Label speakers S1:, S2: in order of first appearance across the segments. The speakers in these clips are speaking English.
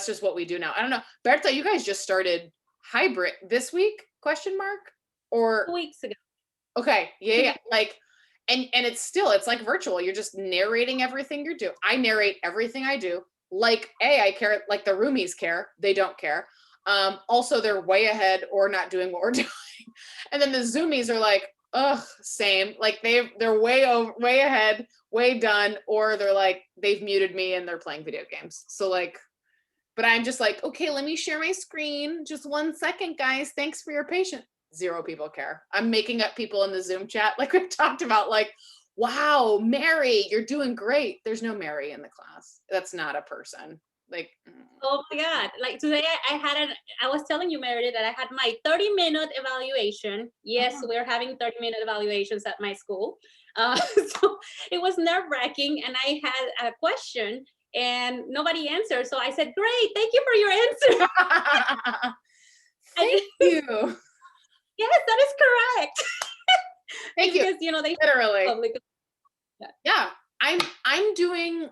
S1: just what we do now. I don't know. Bertha, you guys just started hybrid this week, question mark? Or
S2: 2 weeks ago.
S1: okay, yeah. Like, and it's like virtual. You're just narrating everything you do. I narrate everything I do. Like, I care, like the roomies care. They don't care. Also, they're way ahead or not doing what we're doing. And then the Zoomies are like, ugh, same. Like they're way ahead, way done, or they're like, they've muted me and they're playing video games. So like, but I'm just like, okay, let me share my screen. Just 1 second, guys. Thanks for your patience. 0 people care. I'm making up people in the Zoom chat, like we talked about, like, wow, Mary, you're doing great. There's no Mary in the class. That's not a person. Like,
S2: oh my God. Like today I was telling you, Meredith, that I had my 30-minute evaluation. Yes, we're having 30-minute evaluations at my school. So it was nerve-wracking, and I had a question and nobody answered. So I said, great, thank you for your answer.
S1: thank you.
S2: Yes, that is correct.
S1: Thank
S2: because,
S1: you.
S2: They
S1: literally.
S2: public.
S1: Yeah, I'm doing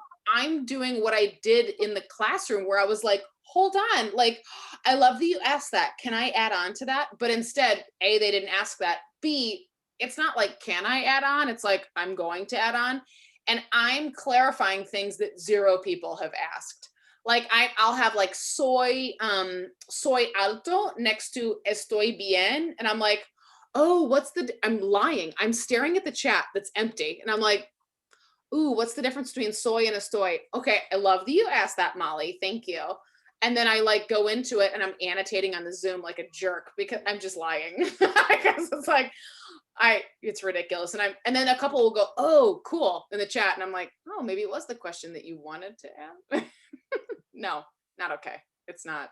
S1: what I did in the classroom, where I was like, hold on, like, I love that you asked that. Can I add on to that? But instead, A, they didn't ask that. B, it's not like, can I add on? It's like, I'm going to add on. And I'm clarifying things that 0 people have asked. Like I'll have like soy alto next to estoy bien. And I'm like, oh, I'm lying. I'm staring at the chat that's empty. And I'm like, ooh, what's the difference between soy and estoy? Okay, I love that you asked that, Molly. Thank you. And then I like go into it and I'm annotating on the Zoom like a jerk because I'm just lying. Because it's like, it's ridiculous. And then a couple will go, oh, cool, in the chat. And I'm like, oh, maybe it was the question that you wanted to ask. No, not okay. It's not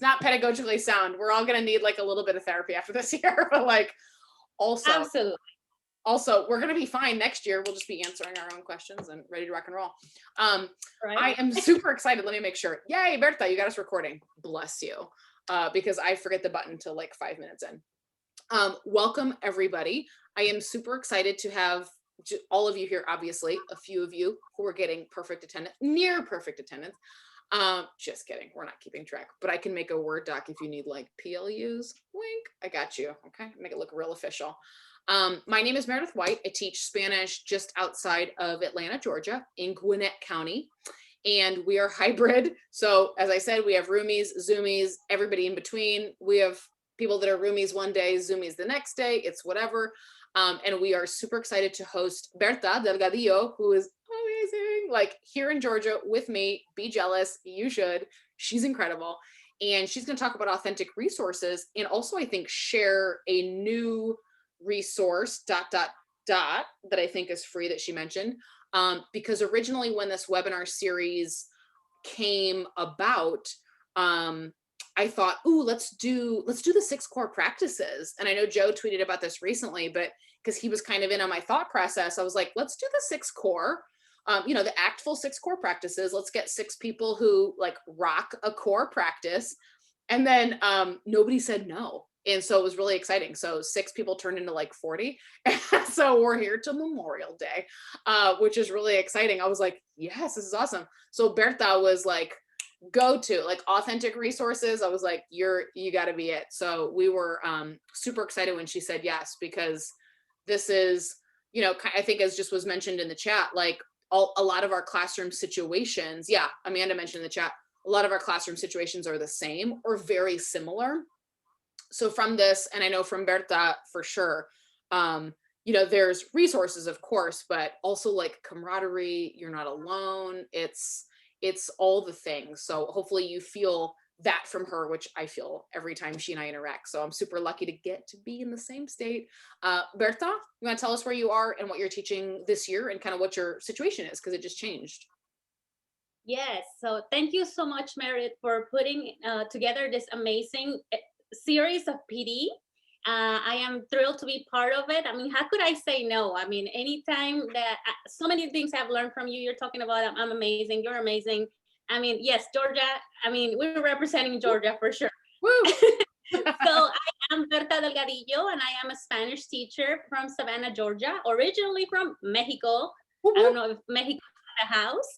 S1: pedagogically sound. We're all gonna need like a little bit of therapy after this year, but like
S2: Absolutely.
S1: Also, we're gonna be fine next year. We'll just be answering our own questions and ready to rock and roll. Right. I am super excited. Let me make sure. Yay, Bertha, you got us recording. Bless you. Because I forget the button till like 5 minutes in. Welcome everybody. I am super excited to have all of you here, obviously, a few of you who are getting perfect attendance, near perfect attendance. Just kidding, we're not keeping track, but I can make a Word doc if you need like PLUs. Wink, I got you. Okay, make it look real official. My name is Meredith White. I teach Spanish just outside of Atlanta, Georgia, in Gwinnett County. And we are hybrid. So as I said, we have roomies, Zoomies, everybody in between. We have people that are roomies one day, Zoomies the next day, it's whatever. And we are super excited to host Bertha Delgadillo, who is amazing, like here in Georgia with me. Be jealous, you should. She's incredible. And she's gonna talk about authentic resources and also I think share a new resource, ... that I think is free that she mentioned. Because originally when this webinar series came about, I thought, ooh, let's do the 6 core practices. And I know Joe tweeted about this recently, but because he was kind of in on my thought process, I was like, let's do the 6 core, the actful 6 core practices. Let's get 6 people who like rock a core practice. And then nobody said no. And so it was really exciting. So 6 people turned into like 40. So we're here till Memorial Day, which is really exciting. I was like, yes, this is awesome. So Bertha was like, go to like authentic resources. I was like, you got to be it. So we were super excited when she said yes, because this is, I think as just was mentioned in the chat, like a lot of our classroom situations. Yeah, Amanda mentioned in the chat, a lot of our classroom situations are the same or very similar. So from this, and I know from Bertha for sure, there's resources, of course, but also like camaraderie, you're not alone. It's all the things. So hopefully you feel that from her, which I feel every time she and I interact. So I'm super lucky to get to be in the same state. Bertha, you want to tell us where you are and what you're teaching this year and kind of what your situation is, because it just changed.
S2: Yes, so thank you so much, Meredith, for putting together this amazing series of PD. I am thrilled to be part of it. I mean, how could I say no? I mean, anytime that so many things I've learned from you, you're talking about, I'm amazing, you're amazing. I mean, yes, Georgia, I mean, we're representing Georgia for sure. Woo! So I am Bertha Delgadillo, and I am a Spanish teacher from Savannah, Georgia, originally from Mexico. I don't know if Mexico the house.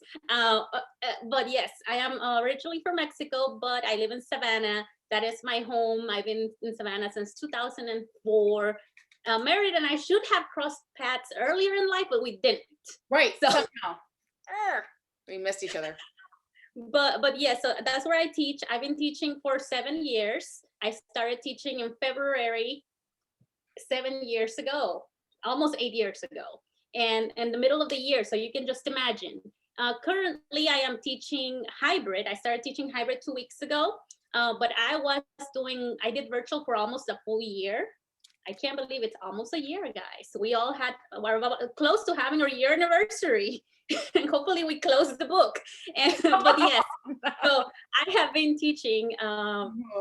S2: But yes, I am originally from Mexico, but I live in Savannah. That is my home. I've been in Savannah since 2004. Married, and I should have crossed paths earlier in life, but we didn't.
S1: Right. So somehow we missed each other.
S2: But yeah, so that's where I teach. I've been teaching for 7 years. I started teaching in February 7 years ago, almost 8 years ago, and in the middle of the year. So you can just imagine. Currently, I am teaching hybrid. I started teaching hybrid 2 weeks ago, but I did virtual for almost a full year. I can't believe it's almost a year, guys. We all we're close to having our year anniversary. And hopefully we close the book. But yes, so I have been teaching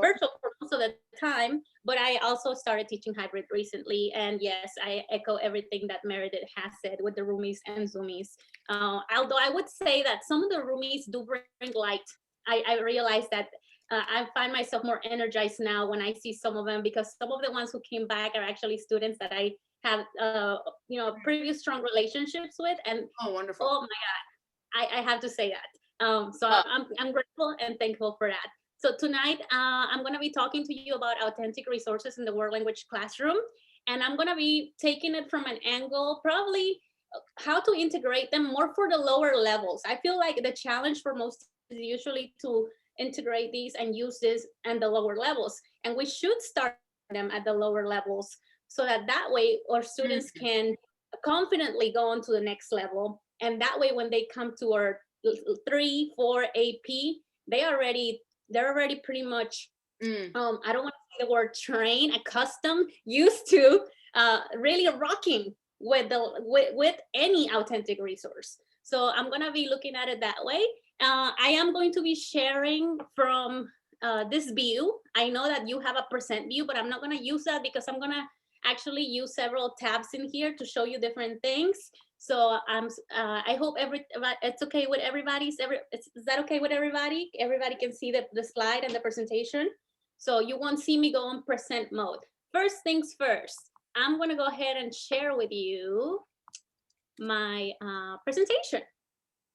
S2: virtual for most of the time, but I also started teaching hybrid recently. And yes, I echo everything that Meredith has said with the roomies and zoomies. Although I would say that some of the roomies do bring light. I realize that I find myself more energized now when I see some of them, because some of the ones who came back are actually students that I have previous strong relationships with. And
S1: oh, wonderful.
S2: Oh my God, I have to say that. So I'm grateful and thankful for that. So tonight I'm going to be talking to you about authentic resources in the world language classroom, and I'm going to be taking it from an angle, probably how to integrate them more for the lower levels. I feel like the challenge for most is usually to integrate these and use this and the lower levels, and we should start them at the lower levels, so that way our students can confidently go on to the next level. And that way, when they come to our 3, 4 AP, they're already pretty much, I don't want to say the word trained, accustomed, used to really rocking with any authentic resource. So I'm going to be looking at it that way. I am going to be sharing from this view. I know that you have a present view, but I'm not going to use that because I'm going to actually use several tabs in here to show you different things. So I hope it's okay with everybody. Is that okay with everybody? Everybody can see the slide and the presentation. So you won't see me go on present mode. First things first, I'm going to go ahead and share with you my presentation.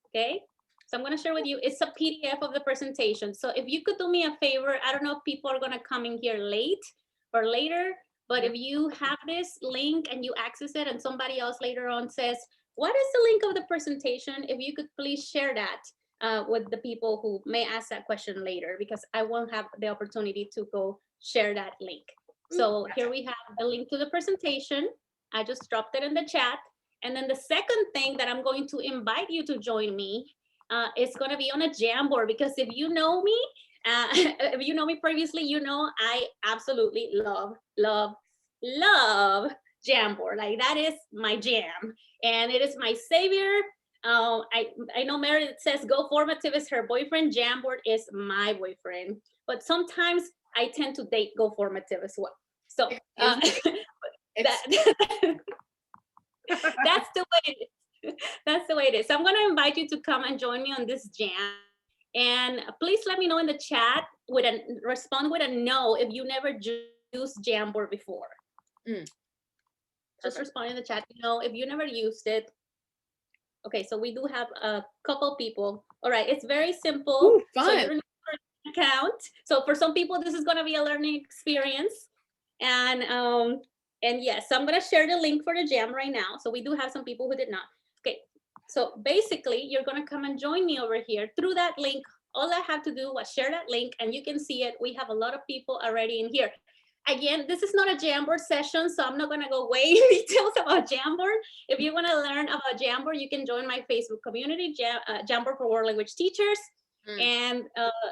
S2: Okay. So I'm going to share with you, it's a PDF of the presentation. So if you could do me a favor, I don't know if people are going to come in here late or later, but if you have this link and you access it and somebody else later on says, what is the link of the presentation? If you could please share that with the people who may ask that question later, because I won't have the opportunity to go share that link. So here we have the link to the presentation. I just dropped it in the chat. And then the second thing that I'm going to invite you to join me is going to be on a Jamboard, because if you know me, if you know me previously, you know I absolutely love Jamboard. Like, that is my jam, and it is my savior. I know Meredith says Go Formative is her boyfriend. Jamboard is my boyfriend, but sometimes I tend to date Go Formative as well. So that's the way it is. That's the way it is. So I'm going to invite you to come and join me on this jam. And please let me know in the chat respond with a no if you never used Jamboard before. Just respond in the chat, if you never used it. Okay, so we do have a couple people. All right, it's very simple.
S1: Ooh, fun.
S2: So you're going to create an account. So for some people, this is going to be a learning experience. And yes, so I'm going to share the link for the jam right now. So we do have some people who did not. Okay, so basically, you're going to come and join me over here through that link. All I have to do was share that link, and you can see it. We have a lot of people already in here. Again, this is not a Jamboard session, so I'm not going to go way in details about Jamboard. If you want to learn about Jamboard, you can join my Facebook community, Jamboard for World Language Teachers. And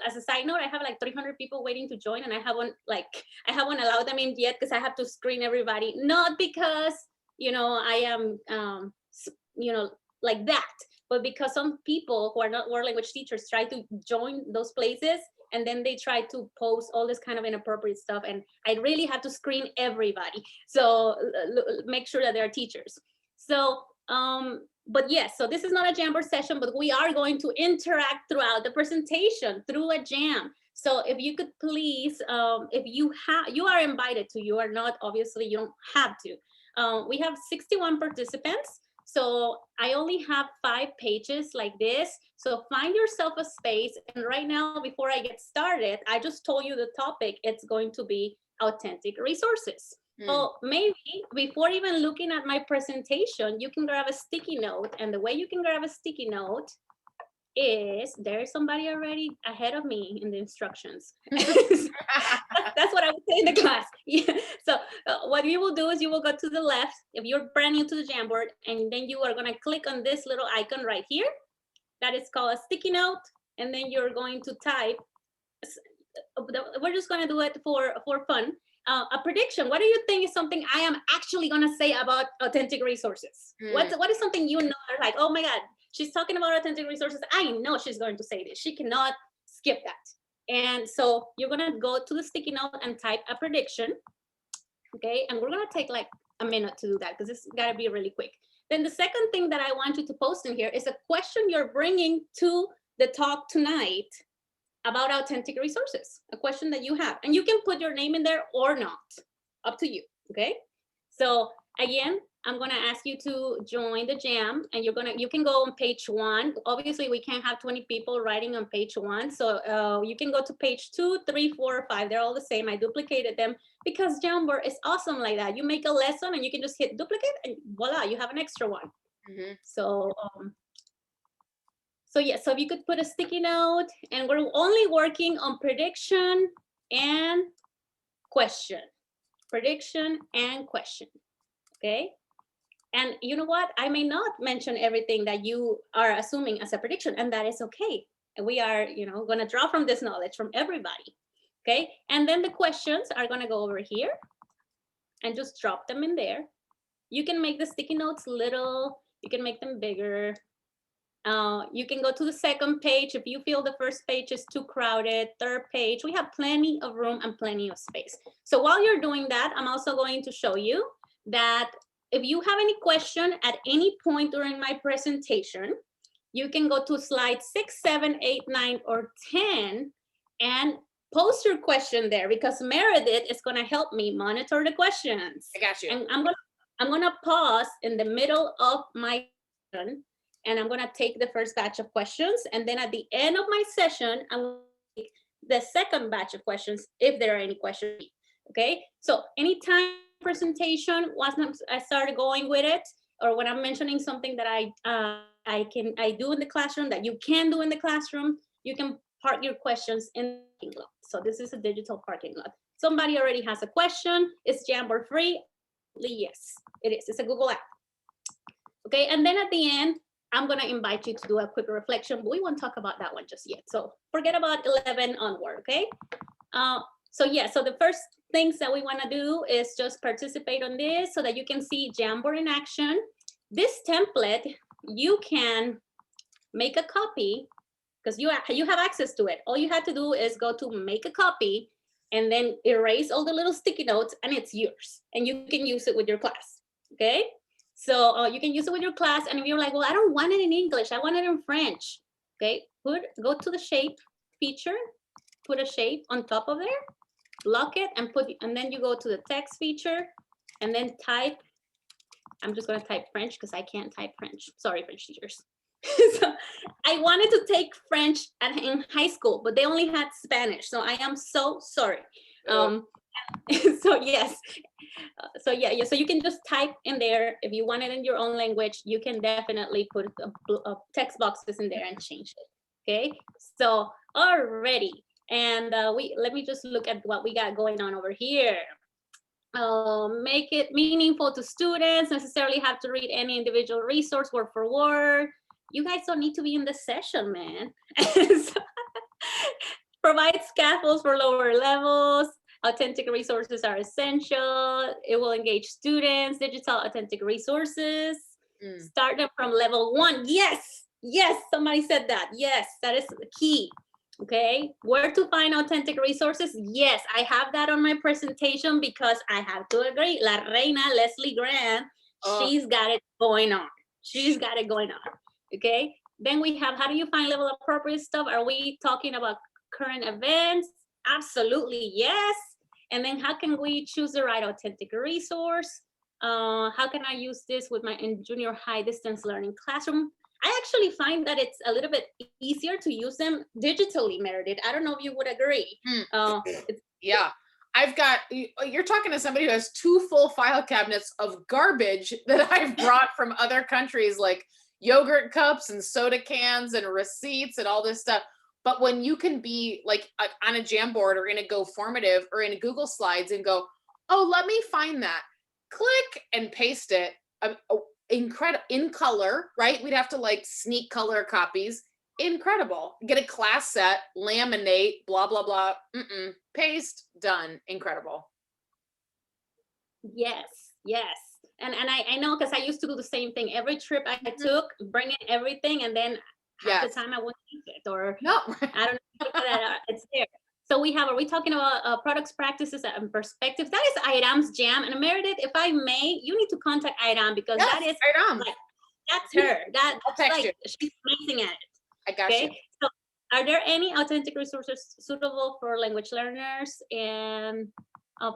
S2: as a side note, I have like 300 people waiting to join, and I haven't allowed them in yet because I have to screen everybody. Not because I am like that, but because some people who are not world language teachers try to join those places, and then they try to post all this kind of inappropriate stuff, and I really have to screen everybody. So make sure that they're teachers. So but yes, so this is not a Jamboard session, but we are going to interact throughout the presentation through a jam. So if you could please, if you are invited to, you are not, obviously you don't have to. We have 61 participants. So I only have 5 pages like this. So find yourself a space. And right now, before I get started, I just told you the topic. It's going to be authentic resources. So maybe before even looking at my presentation, you can grab a sticky note. And the way you can grab a sticky note is there's somebody already ahead of me in the instructions. That's what I would say in the class. Yeah. So what you will do is you will go to the left if you're brand new to the Jamboard, and then you are going to click on this little icon right here. That is called a sticky note. And then you're going to type, we're just going to do it for fun. A prediction. What do you think is something I am actually going to say about authentic resources? What is something you know, like, oh my God, she's talking about authentic resources. I know she's going to say this. She cannot skip that. And so you're going to go to the sticky note and type a prediction. Okay. And we're going to take like a minute to do that because it's got to be really quick. Then the second thing that I want you to post in here is a question you're bringing to the talk tonight about authentic resources, a question that you have. And you can put your name in there or not, up to you, okay? So again, I'm gonna ask you to join the jam, and you can go on page 1. Obviously, we can't have 20 people writing on page 1. So you can go to page 2, 3, 4, or 5. They're all the same. I duplicated them because Jamboard is awesome like that. You make a lesson and you can just hit duplicate and voila, you have an extra one. So yeah, so if you could put a sticky note, and we're only working on prediction and question. Prediction and question, okay? And you know what? I may not mention everything that you are assuming as a prediction, and that is okay. And we are, gonna draw from this knowledge from everybody, okay? And then the questions are gonna go over here and just drop them in there. You can make the sticky notes little, you can make them bigger. You can go to the second page if you feel the first page is too crowded. Third page, we have plenty of room and plenty of space. So while you're doing that, I'm also going to show you that if you have any question at any point during my presentation, you can go to slide 6, 7, 8, 9, or 10 and post your question there, because Meredith is going to help me monitor the questions.
S1: I got you.
S2: And I'm gonna pause in the middle of my session, and I'm gonna take the first batch of questions, and then at the end of my session, I'm gonna take the second batch of questions if there are any questions. Okay, so anytime presentation wasn't, I started going with it, or when I'm mentioning something that I do in the classroom that you can do in the classroom, you can park your questions in the parking lot. So this is a digital parking lot. Somebody already has a question. Is Jamboard free? Yes, it is. It's a Google app. Okay, and then at the end, I'm gonna invite you to do a quick reflection, but we won't talk about that one just yet. So forget about 11 onward, okay? So yeah, so the first things that we wanna do is just participate on this so that you can see Jamboard in action. This template, you can make a copy because you have access to it. All you have to do is go to make a copy and then erase all the little sticky notes, and it's yours. And you can use it with your class, okay? So you can use it with your class, and if you're like, well, I don't want it in English, I want it in French, okay? Go to the shape feature, put a shape on top of there, lock it, and then you go to the text feature, and then type. I'm just gonna type French because I can't type French. Sorry, French teachers. So I wanted to take French in high school, but they only had Spanish. So I am so sorry. So yes, so yeah, so you can just type in there. If you want it in your own language, you can definitely put a text boxes in there and change it. Okay, so already, and let me just look at what we got going on over here. Make it meaningful to students. Necessarily have to read any individual resource word for word. You guys don't need to be in the session, man. So, provide scaffolds for lower levels. Authentic resources are essential. It will engage students. Digital authentic resources. Start them from level 1. Yes, somebody said that. Yes, that is the key. Okay, where to find authentic resources? Yes, I have that on my presentation because I have to agree. La Reina Leslie Grant, she's got it going on. She's got it going on. Okay, then we have, how do you find level appropriate stuff? Are we talking about current events? Absolutely, yes. And then how can we choose the right authentic resource? How can I use this with my in junior high distance learning classroom? I actually find that it's a little bit easier to use them digitally, Meredith. I don't know if you would agree.
S1: Yeah. I've got, you're talking to somebody who has 2 full file cabinets of garbage that I've brought from other countries, like yogurt cups and soda cans and receipts and all this stuff. But when you can be like on a Jamboard or in a GoFormative or in Google Slides and go, oh, let me find that, click and paste it, incredible, in color, right? We'd have to like sneak color copies. Incredible. Get a class set, laminate, blah, blah, blah. Paste, done. Incredible.
S2: Yes, yes. And I know, because I used to do the same thing. Every trip I took, bringing everything, and then half the time I wouldn't use it, or
S1: no.
S2: I don't know that it's there. So are we talking about products, practices, and perspectives? That is Iram's jam. And Meredith, if I may, you need to contact Iram, because that is
S1: Iram.
S2: Like, that's her. That's like,
S1: you.
S2: She's amazing at it.
S1: I got you.
S2: So are there any authentic resources suitable for language learners and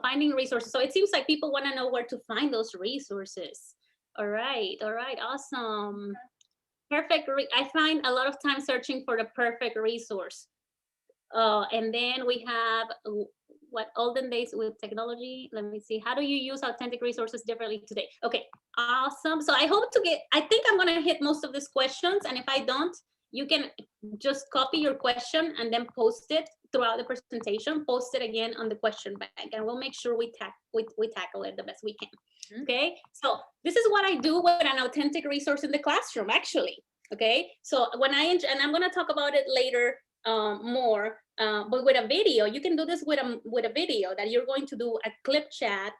S2: finding resources? So it seems like people want to know where to find those resources. All right, awesome. Perfect. I find a lot of time searching for the perfect resource. And then we have what olden days with technology. Let me see. How do you use authentic resources differently today? Okay, awesome. So I hope to I think I'm going to hit most of these questions. And if I don't, you can just copy your question and then post it throughout the presentation, post it again on the question bank, and we'll make sure we tackle it the best we can. Okay, so this is what I do with an authentic resource in the classroom, actually. Okay, so and I'm going to talk about it later more, but with a video, you can do this with a video that you're going to do a clip chat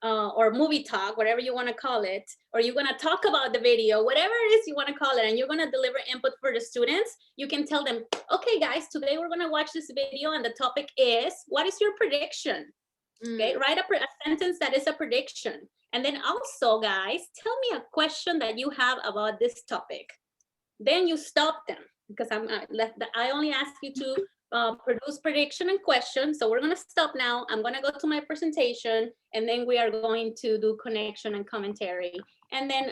S2: or movie talk, whatever you want to call it, or you're going to talk about the video, whatever it is you want to call it, and you're going to deliver input for the students. You can tell them, okay, guys, today we're going to watch this video, and the topic is, what is your prediction? Okay, write a sentence that is a prediction. And then also, guys, tell me a question that you have about this topic. Then you stop them, because I only ask you to produce prediction and question. So we're going to stop now. I'm going to go to my presentation, and then we are going to do connection and commentary. And then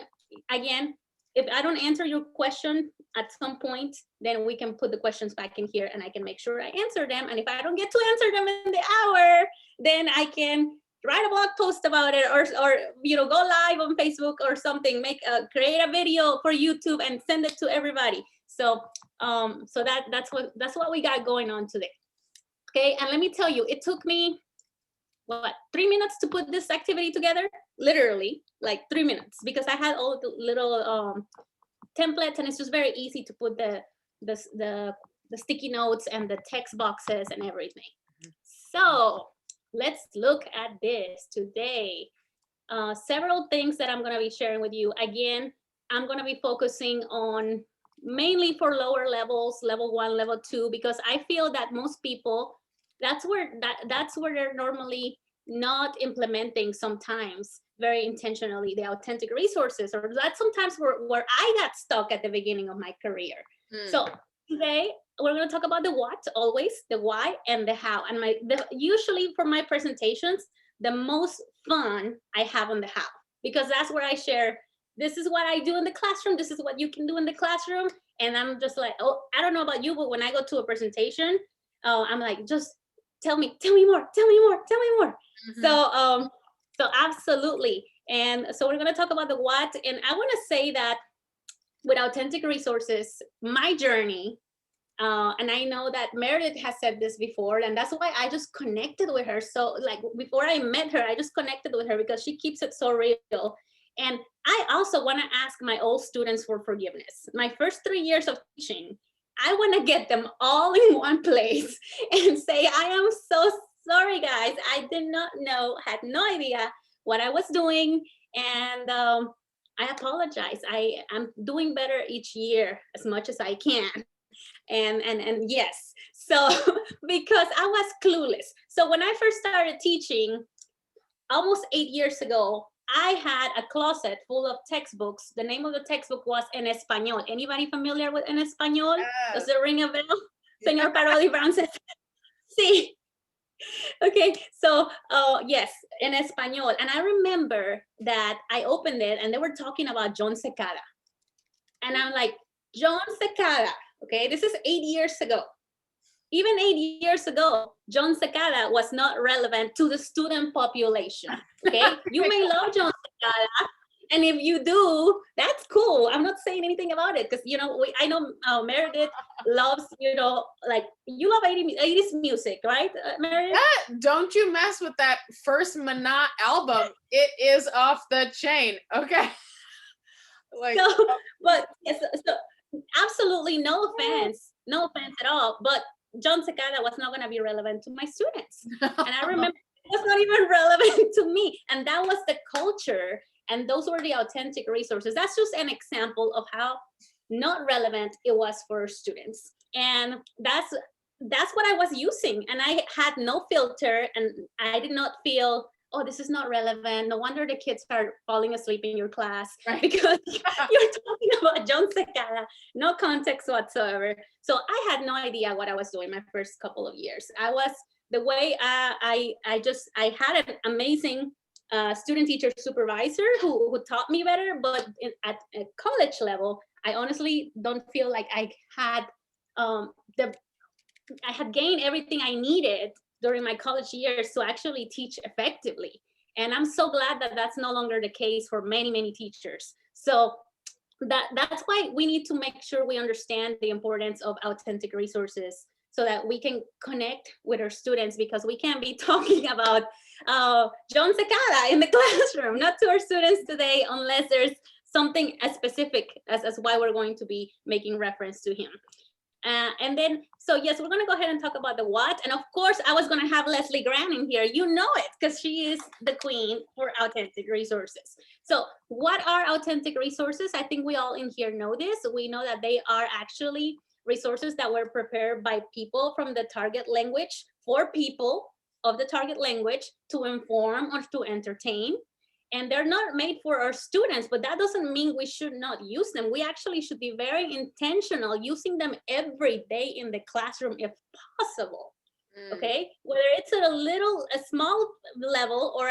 S2: again, if I don't answer your question at some point, then we can put the questions back in here, and I can make sure I answer them. And if I don't get to answer them in the hour, then I can write a blog post about it, or go live on Facebook or something, create a video for YouTube and send it to everybody. So that's what we got going on today. Okay, and let me tell you, it took me 3 minutes to put this activity together, literally like 3 minutes, because I had all the little templates, and it's just very easy to put the sticky notes and the text boxes and everything. So let's look at this today. Several things that I'm going to be sharing with you. Again, I'm going to be focusing on mainly for lower levels, level 1, level 2, because I feel that most people, that's where they're normally not implementing sometimes very intentionally the authentic resources, or that's sometimes where I got stuck at the beginning of my career. So today we're going to talk about the what, always the why and the how. And usually for my presentations, the most fun I have on the how, because that's where I share, this is what I do in the classroom, this is what you can do in the classroom. And I'm just like, oh, I don't know about you, but when I go to a presentation, I'm like, just tell me more. So absolutely. And so we're going to talk about the what. And I want to say that with authentic resources, my journey, and I know that Meredith has said this before, and that's why I just connected with her. So like before I met her, I just connected with her because she keeps it so real. And I also want to ask my old students for forgiveness. My first 3 years of teaching, I want to get them all in one place and say, I am so sorry, guys. I did not know, had no idea what I was doing. And I apologize. I'm doing better each year as much as I can. And yes, so because I was clueless. So when I first started teaching almost 8 years ago, I had a closet full of textbooks. The name of the textbook was En Español. Anybody familiar with En Español? Yes. Does it ring a bell? Señor Parodi Brown says, sí. Okay, so yes, in Espanol. And I remember that I opened it and they were talking about John Secada. And I'm like, John Secada, okay, this is 8 years ago. Even 8 years ago, John Secada was not relevant to the student population, okay? You may love John Secada, and if you do, that's cool. I'm not saying anything about it because, you know, I know Meredith loves, you know, like you love 80s music, right, Meredith?
S1: Yeah, don't you mess with that first Mana album. It is off the chain, okay? Like,
S2: So, but yes, so absolutely no offense at all. But John Secada was not going to be relevant to my students, and I remember it was not even relevant to me. And that was the culture, and those were the authentic resources. That's just an example of how not relevant it was for students, and that's what I was using, and I had no filter, and I did not feel, oh, this is not relevant. No wonder the kids are falling asleep in your class, right? Because you're talking about John Secada, no context whatsoever. So I had no idea what I was doing my first couple of years. I was the way I had an amazing student teacher supervisor who taught me better, but at a college level, I honestly don't feel like I had I had gained everything I needed during my college years to actually teach effectively. And I'm so glad that that's no longer the case for many, many teachers. So that's why we need to make sure we understand the importance of authentic resources so that we can connect with our students, because we can't be talking about John Secada in the classroom, not to our students today, unless there's something as specific as why we're going to be making reference to him. And then, so yes, we're gonna go ahead and talk about the what. And of course, I was gonna have Leslie Grant in here. You know it, because she is the queen for authentic resources. So what are authentic resources? I think we all in here know this. We know that they are actually resources that were prepared by people from the target language for people of the target language to inform or to entertain. And they're not made for our students, but that doesn't mean we should not use them. We actually should be very intentional using them every day in the classroom if possible. Okay, whether it's at a small level or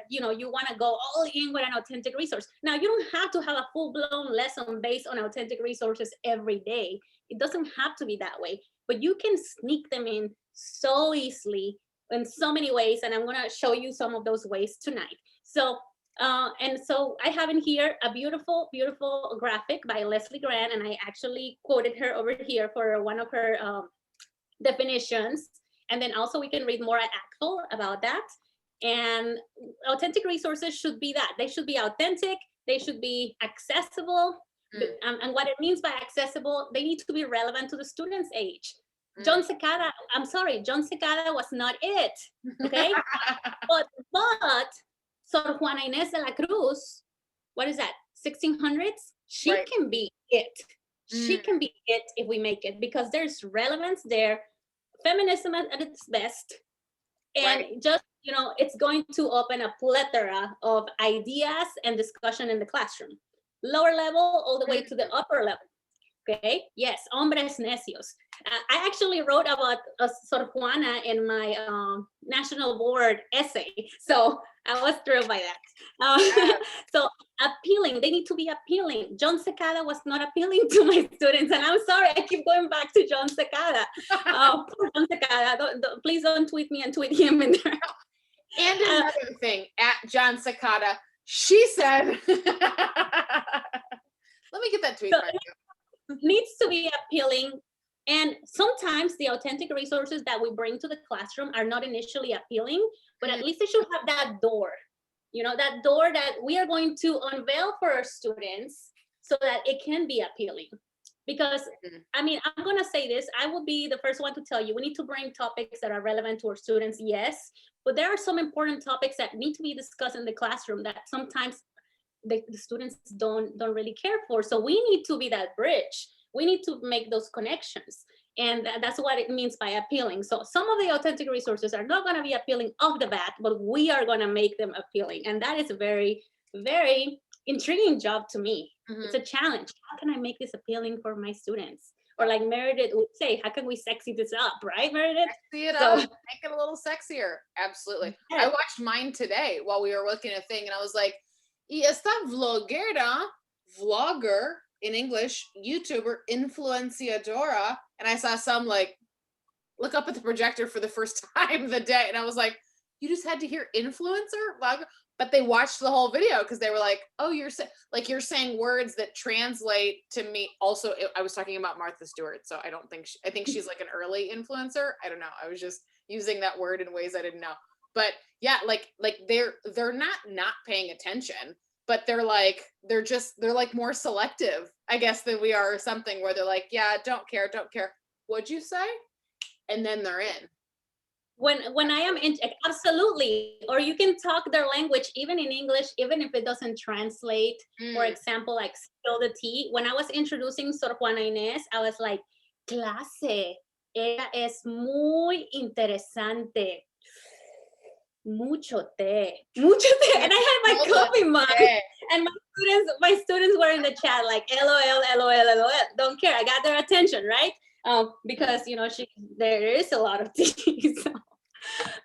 S2: you know, you want to go all in with an authentic resource. Now, you don't have to have a full-blown lesson based on authentic resources every day. It doesn't have to be that way, but you can sneak them in so easily in so many ways, and I'm going to show you some of those ways tonight. So and so I have in here a beautiful, beautiful graphic by Leslie Grant, and I actually quoted her over here for one of her definitions. And then also we can read more at ACTFL about that. And authentic resources should be that. They should be authentic, they should be accessible. And what it means by accessible, they need to be relevant to the student's age. John Secada, I'm sorry, John Secada was not it, okay? but Sor Juana Inés de la Cruz, what is that, 1600s? She can be it. She can be it if we make it, because there's relevance there, feminism at its best, and just, you know, it's going to open a plethora of ideas and discussion in the classroom, lower level all the way to the upper level. Okay, yes, hombres necios. I actually wrote about Sor Juana in my national board essay, so I was thrilled by that. So appealing, they need to be appealing. John Secada was not appealing to my students, and I'm sorry, I keep going back to John Secada. Poor John Secada, please don't tweet me and tweet him in there.
S1: And another thing, at John Secada, she said, let me get that tweet right now.
S2: Needs to be appealing, and sometimes the authentic resources that we bring to the classroom are not initially appealing, but at least they should have that door, you know, that door that we are going to unveil for our students so that it can be appealing. Because I mean, I'm going to say this, I will be the first one to tell you, we need to bring topics that are relevant to our students, yes, but there are some important topics that need to be discussed in the classroom that sometimes the students don't really care for. So we need to be that bridge. We need to make those connections. And that's what it means by appealing. So some of the authentic resources are not going to be appealing off the bat, but we are going to make them appealing. And that is a very, very intriguing job to me. It's a challenge. How can I make this appealing for my students? Or like Meredith would say, how can we sexy this up, right, Meredith?
S1: Sexy it up, make it a little sexier. Absolutely. Yes. I watched mine today while we were looking at a thing, and I was like, y esta vloguera, vlogger in English, YouTuber, influenciadora, and I saw some like look up at the projector for the first time the day, and I was like, you just had to hear influencer, vlogger? But they watched the whole video because they were like, oh, you're saying words that translate to me. Also, I was talking about Martha Stewart, so I don't think I think she's like an early influencer. I don't know. I was just using that word in ways I didn't know. But yeah, like they're not paying attention, but they're like more selective, I guess, than we are, or something, where they're like, yeah, don't care. What'd you say? And then they're in.
S2: When I am in, absolutely, or you can talk their language even in English, even if it doesn't translate. For example, like spill the tea. When I was introducing Sor Juana Inés, I was like, clase, ella es muy interesante. Mucho té. And I had my coffee mug, and my students were in the chat like, LOL. Don't care. I got their attention, right? Because there is a lot of tea.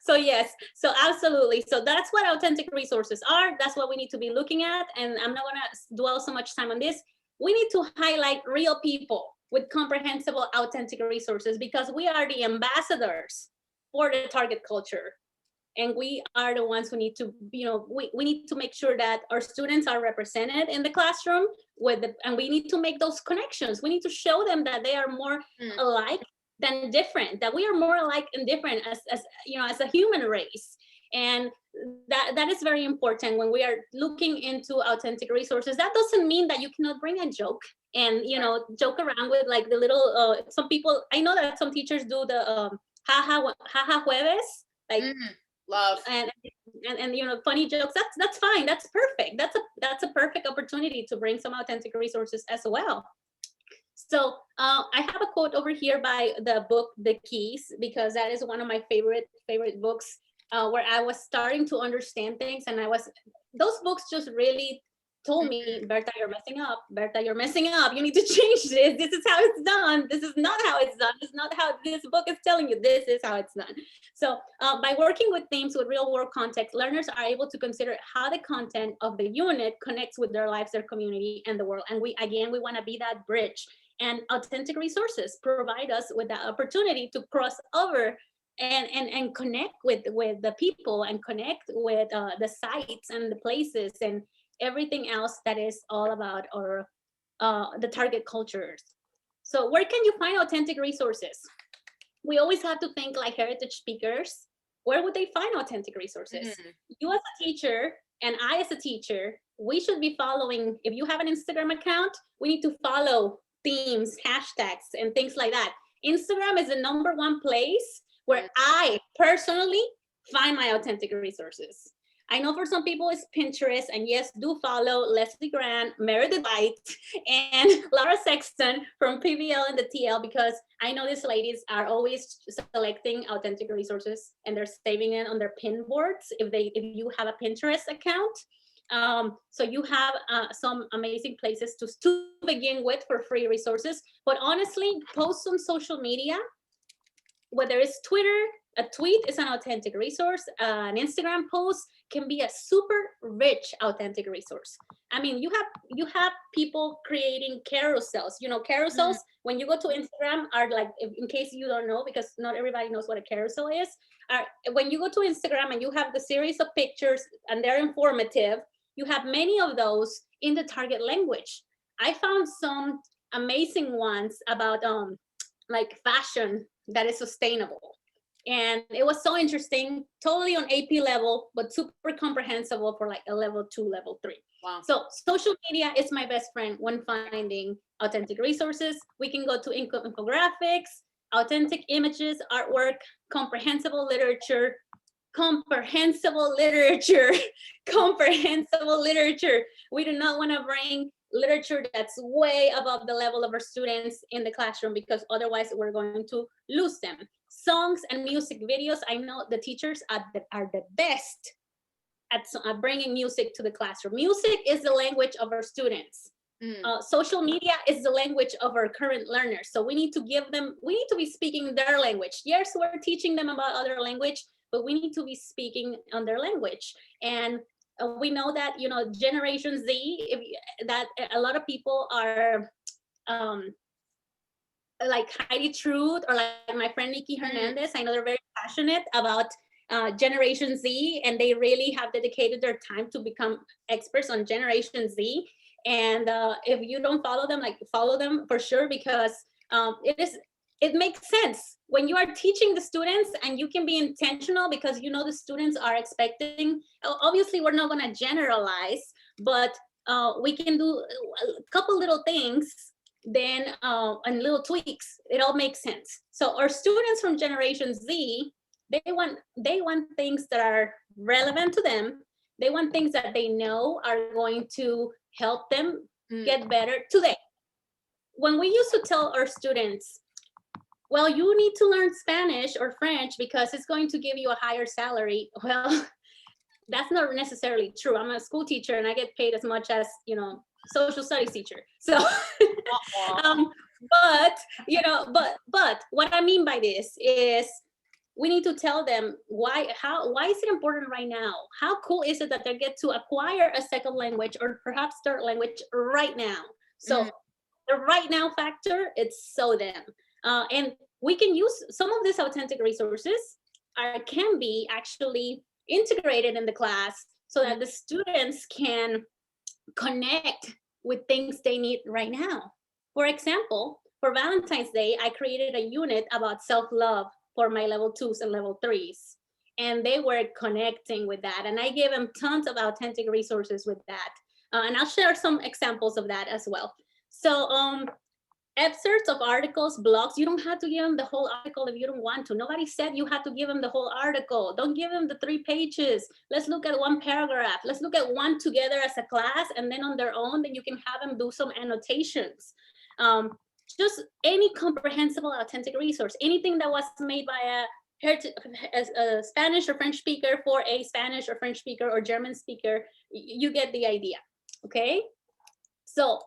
S2: So yes, so absolutely. So that's what authentic resources are. That's what we need to be looking at. And I'm not gonna dwell so much time on this. We need to highlight real people with comprehensible, authentic resources, because we are the ambassadors for the target culture. And we are the ones who need to, we need to make sure that our students are represented in the classroom and we need to make those connections. We need to show them that they are more alike than different, that we are more alike and different as a human race. And that is very important when we are looking into authentic resources. That doesn't mean that you cannot bring a joke and, joke around with like the little, some people, I know that some teachers do the jaja jueves, like,
S1: love
S2: and funny jokes. That's fine. That's perfect. That's a perfect opportunity to bring some authentic resources as well. So I have a quote over here by the book The Keys, because that is one of my favorite books, where I was starting to understand things, and those books just really told me, Bertha, you're messing up. Bertha, you're messing up. You need to change this. This is how it's done. This is not how it's done. It's not how this book is telling you. This is how it's done. So by working with themes with real world context, learners are able to consider how the content of the unit connects with their lives, their community, and the world. And we want to be that bridge. And authentic resources provide us with that opportunity to cross over and connect with the people, and connect with the sites and the places and everything else that is all about our the target cultures. So where can you find authentic resources? We always have to think like heritage speakers. Where would they find authentic resources? You as a teacher and I as a teacher, we should be following, if you have an Instagram account, we need to follow themes, hashtags, and things like that. Instagram is the #1 place where I personally find my authentic resources. I know for some people it's Pinterest, and yes, do follow Leslie Grant, Meredith White, and Laura Sexton from PBL and the TL, because I know these ladies are always selecting authentic resources and they're saving it on their pin boards if you have a Pinterest account. So you have some amazing places to begin with for free resources. But honestly, posts on social media, whether it's Twitter, a tweet is an authentic resource. An Instagram post can be a super rich authentic resource. I mean, you have people creating carousels. Carousels, when you go to Instagram, are like, in case you don't know, because not everybody knows what a carousel is. When you go to Instagram and you have the series of pictures and they're informative, you have many of those in the target language. I found some amazing ones about like fashion that is sustainable. And it was so interesting, totally on AP level, but super comprehensible for like a level 2, level 3.
S1: Wow.
S2: So social media is my best friend when finding authentic resources. We can go to infographics, authentic images, artwork, comprehensible literature. We do not want to bring literature that's way above the level of our students in the classroom, because otherwise we're going to lose them. Songs and music videos. I know the teachers are the best at bringing music to the classroom. Music is the language of our students. Social media is the language of our current learners. So we need to be speaking their language. Yes, we're teaching them about other language, but we need to be speaking on their language. And we know that, Generation Z, that a lot of people are like Heidi Truth or like my friend Nikki Hernandez. I know they're very passionate about Generation Z, and they really have dedicated their time to become experts on Generation Z. And if you don't follow them, follow them for sure, because it makes sense when you are teaching the students, and you can be intentional because the students are expecting. Obviously, we're not going to generalize, but we can do a couple little things, then and little tweaks. It all makes sense. So our students from Generation Z, they want things that are relevant to them. They want things that they know are going to help them get better today. When we used to tell our students, well, you need to learn Spanish or French because it's going to give you a higher salary. Well, that's not necessarily true. I'm a school teacher and I get paid as much as, social studies teacher. So, but what I mean by this is, we need to tell them why is it important right now? How cool is it that they get to acquire a second language or perhaps third language right now? So the right now factor, it's so them. And we can use some of these authentic resources can be actually integrated in the class so that the students can connect with things they need right now. For example, for Valentine's Day, I created a unit about self-love for my level 2s and level 3s. And they were connecting with that. And I gave them tons of authentic resources with that. And I'll share some examples of that as well. So excerpts of articles, blogs, you don't have to give them the whole article if you don't want to. Nobody said you have to give them the whole article. Don't give them the 3 pages. Let's look at one paragraph. Let's look at one together as a class, and then on their own, then you can have them do some annotations. Just any comprehensible, authentic resource, anything that was made by a Spanish or French speaker for a Spanish or French speaker or German speaker, you get the idea, okay? So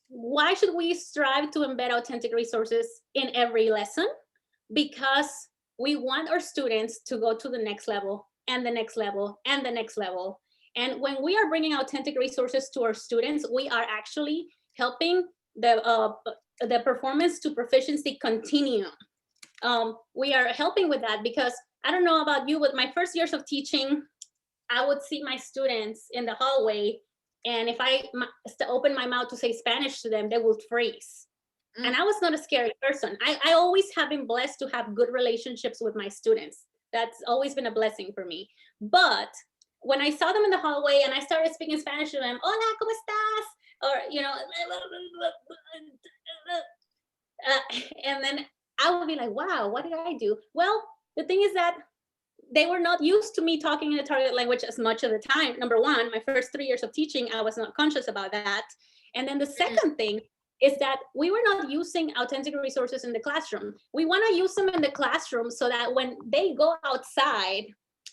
S2: why should we strive to embed authentic resources in every lesson? Because we want our students to go to the next level and the next level and the next level. And when we are bringing authentic resources to our students, we are actually helping the performance to proficiency continuum. We are helping with that because I don't know about you, but my first years of teaching, I would see my students in the hallway, and if I open my mouth to say Spanish to them, they would freeze. And I was not a scary person. I always have been blessed to have good relationships with my students. That's always been a blessing for me. But when I saw them in the hallway and I started speaking Spanish to them, hola, ¿cómo estás? Or, and then I would be like, wow, what did I do? Well, the thing is that they were not used to me talking in a target language as much of the time. Number one, my first 3 years of teaching, I was not conscious about that. And then the second thing is that we were not using authentic resources in the classroom. We want to use them in the classroom so that when they go outside,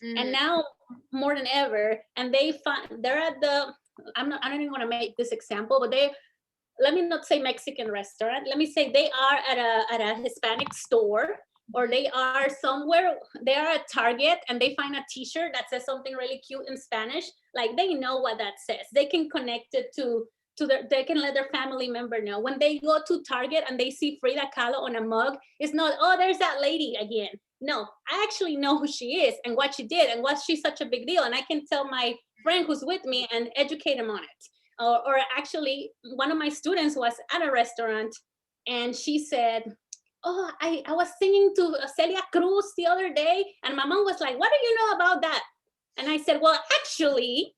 S2: and now more than ever, and they're at the, I don't even want to make this example, but let me not say Mexican restaurant. Let me say they are at a Hispanic store, or they are somewhere, they are at Target and they find a t-shirt that says something really cute in Spanish. Like, they know what that says. They can connect it to they can let their family member know. When they go to Target and they see Frida Kahlo on a mug, it's not, oh, there's that lady again. No, I actually know who she is and what she did and why she's such a big deal. And I can tell my friend who's with me and educate him on it. Or actually, one of my students was at a restaurant and she said, oh, I was singing to Celia Cruz the other day. And my mom was like, what do you know about that? And I said, well, actually,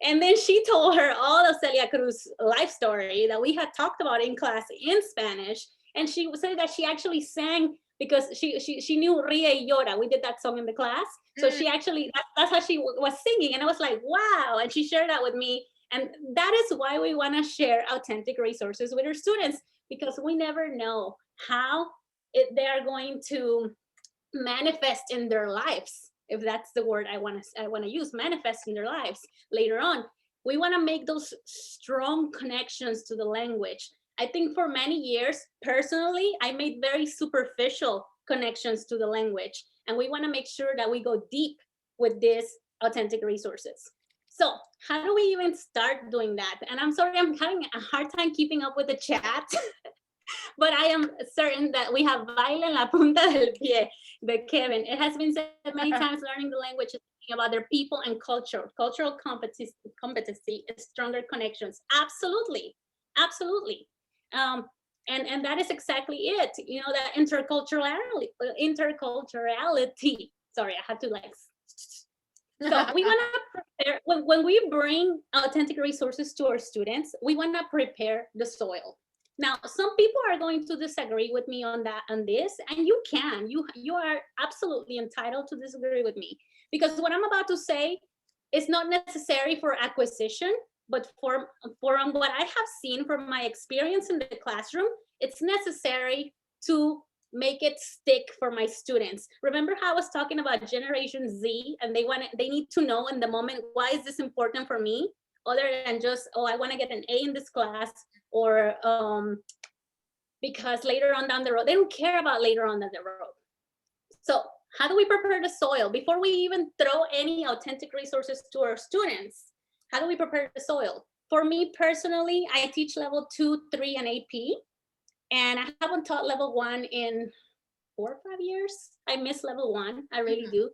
S2: and then she told her all of Celia Cruz's life story that we had talked about in class in Spanish. And she said that she actually sang because she knew Ria y Llora. We did that song in the class. So she actually, that's how she was singing. And I was like, wow. And she shared that with me. And that is why we want to share authentic resources with our students, because we never know how they are going to manifest in their lives, if that's the word I want to use, manifest in their lives later on. We want to make those strong connections to the language. I think for many years, personally, I made very superficial connections to the language. And we want to make sure that we go deep with these authentic resources. So how do we even start doing that? And I'm sorry, I'm having a hard time keeping up with the chat. But I am certain that we have baile en la punta del pie, the Kevin. It has been said many times, learning the language is thinking about their people and culture. Cultural competency is stronger connections. Absolutely, absolutely. And that is exactly it. You know, that interculturality. Sorry, I had to like. So we want to prepare, when we bring authentic resources to our students, we want to prepare the soil. Now, some people are going to disagree with me on this, and you can. You are absolutely entitled to disagree with me, because what I'm about to say is not necessary for acquisition, but for what I have seen from my experience in the classroom, it's necessary to make it stick for my students. Remember how I was talking about Generation Z, and they need to know in the moment, why is this important for me? Other than just, oh, I want to get an A in this class, or because later on down the road, they don't care about later on down the road. So how do we prepare the soil? Before we even throw any authentic resources to our students, how do we prepare the soil? For me personally, I teach level 2, 3, and AP. And I haven't taught level 1 in 4 or 5 years. I miss level 1, I really do.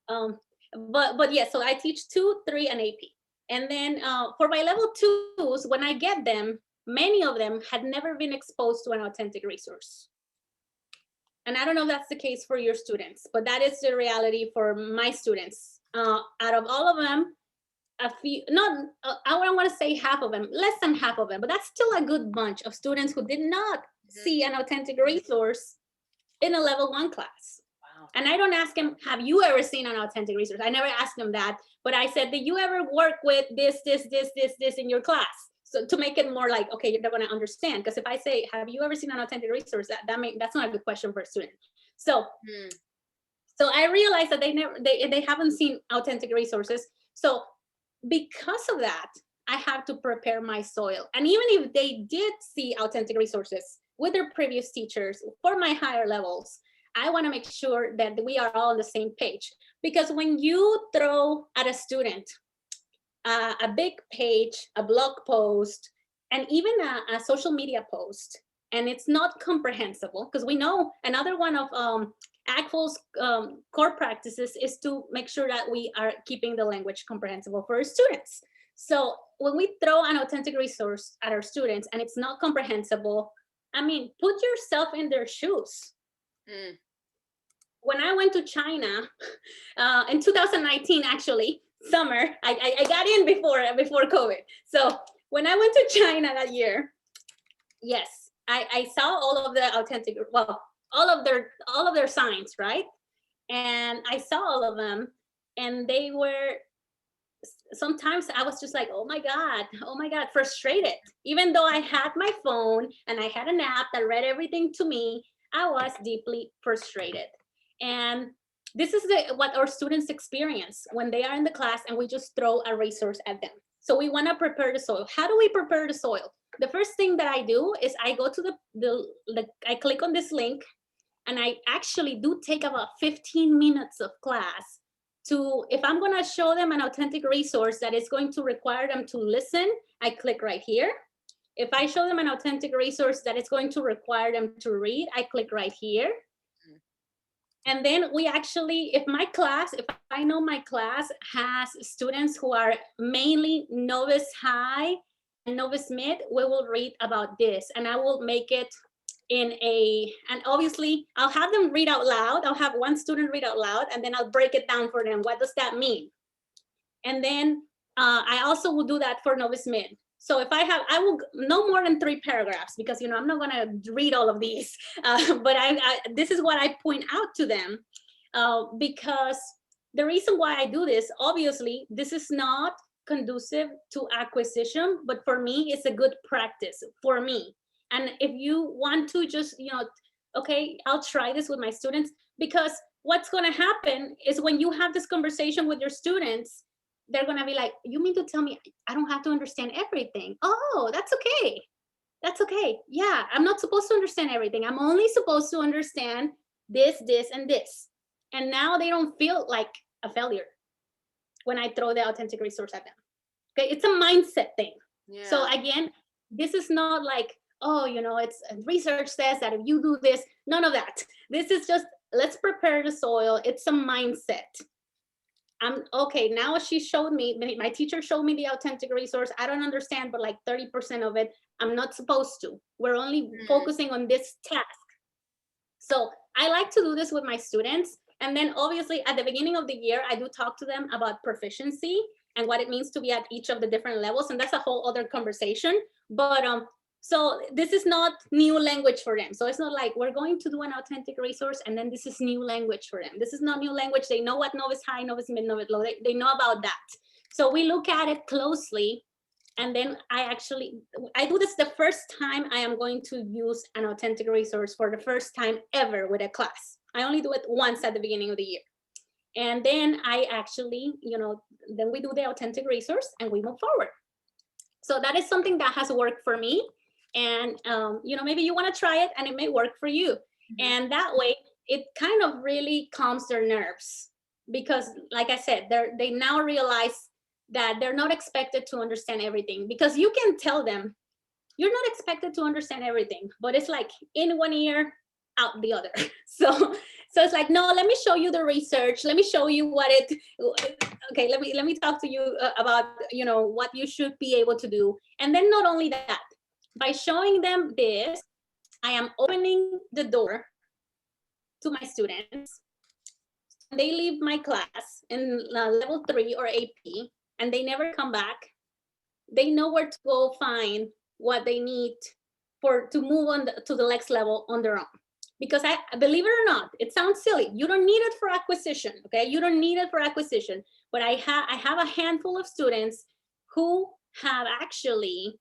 S2: But yeah, so I teach 2, 3, and AP. And then for my level 2s, when I get them, many of them had never been exposed to an authentic resource. And I don't know if that's the case for your students, but that is the reality for my students. Out of all of them, a few, not, I don't want to say half of them, less than half of them, but that's still a good bunch of students who did not see an authentic resource in a level 1 class. Wow. And I don't ask them, have you ever seen an authentic resource? I never asked them that, but I said, did you ever work with this in your class? So to make it more like, okay, you're going to understand. Because if I say, have you ever seen an authentic resource? That's not a good question for a student. So, so I realized that they haven't seen authentic resources. So because of that, I have to prepare my soil. And even if they did see authentic resources with their previous teachers for my higher levels, I want to make sure that we are all on the same page. Because when you throw at a student a big page, a blog post, and even a social media post, and it's not comprehensible, because we know another one of ACFL's core practices is to make sure that we are keeping the language comprehensible for our students. So when we throw an authentic resource at our students and it's not comprehensible, I mean, put yourself in their shoes. When I went to China in 2019, actually, summer, I got in before COVID. So when I went to China that year, yes, I saw all of the authentic, well, all of their signs, right? And I saw all of them, and they were, sometimes I was just like, oh my God, frustrated. Even though I had my phone and I had an app that read everything to me, I was deeply frustrated. And this is what our students experience when they are in the class and we just throw a resource at them. So we want to prepare the soil. How do we prepare the soil? The first thing that I do is I go to I click on this link, and I actually do take about 15 minutes of class to, if I'm going to show them an authentic resource that is going to require them to listen, I click right here. If I show them an authentic resource that is going to require them to read, I click right here. And then we actually, if I know my class has students who are mainly novice high and novice mid, we will read about this, and I will make it and obviously I'll have them read out loud. I'll have one student read out loud, and then I'll break it down for them. What does that mean? And then I also will do that for novice mid. So if I will no more than 3 paragraphs, because I'm not gonna read all of these, but this is what I point out to them, because the reason why I do this, obviously, this is not conducive to acquisition, but for me, it's a good practice for me. And if you want to just, okay, I'll try this with my students, because what's gonna happen is when you have this conversation with your students, they're gonna be like, you mean to tell me I don't have to understand everything? Oh, that's okay. That's okay. Yeah, I'm not supposed to understand everything. I'm only supposed to understand this, this, and this. And now they don't feel like a failure when I throw the authentic resource at them. Okay, it's a mindset thing.
S1: Yeah.
S2: So again, this is not like, oh, it's research says that if you do this, none of that. This is just, let's prepare the soil. It's a mindset. I'm okay. Now she showed me, my teacher showed me the authentic resource. I don't understand, but like 30% of it, I'm not supposed to. We're only focusing on this task. So I like to do this with my students. And then obviously at the beginning of the year, I do talk to them about proficiency and what it means to be at each of the different levels. And that's a whole other conversation. But so this is not new language for them. So it's not like we're going to do an authentic resource and then this is new language for them. This is not new language. They know what novice high, novice mid, novice low. They know about that. So we look at it closely. And then I do this the first time I am going to use an authentic resource for the first time ever with a class. I only do it once at the beginning of the year. And then I actually, then we do the authentic resource and we move forward. So that is something that has worked for me. And, maybe you want to try it and it may work for you. And that way it kind of really calms their nerves because like I said, they now realize that they're not expected to understand everything, because you can tell them you're not expected to understand everything, but it's like in one ear, out the other. So it's like, no, let me show you the research. Let me show you okay, let me talk to you about, what you should be able to do. And then not only that, by showing them this, I am opening the door to my students. They leave my class in level 3 or AP, and they never come back. They know where to go find what they need to move on to the next level on their own. Because I believe it or not, it sounds silly. You don't need it for acquisition, okay? You don't need it for acquisition. But I have a handful of students who have actually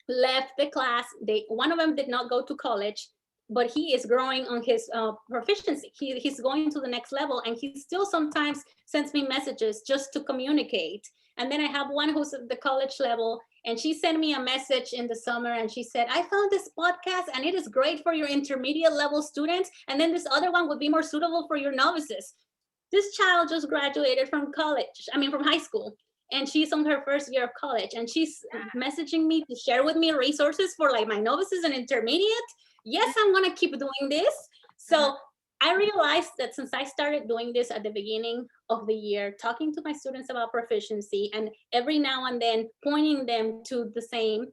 S2: left the class. One of them did not go to college, but he is growing on his proficiency. He's going to the next level, and he still sometimes sends me messages just to communicate. And then I have one who's at the college level, and she sent me a message in the summer, and she said, I found this podcast, and it is great for your intermediate level students, and then this other one would be more suitable for your novices. This child just graduated from from high school, and she's on her first year of college, and she's messaging me to share with me resources for like my novices and intermediate. Yes, I'm gonna keep doing this. So I realized that since I started doing this at the beginning of the year, talking to my students about proficiency and every now and then pointing them to the same,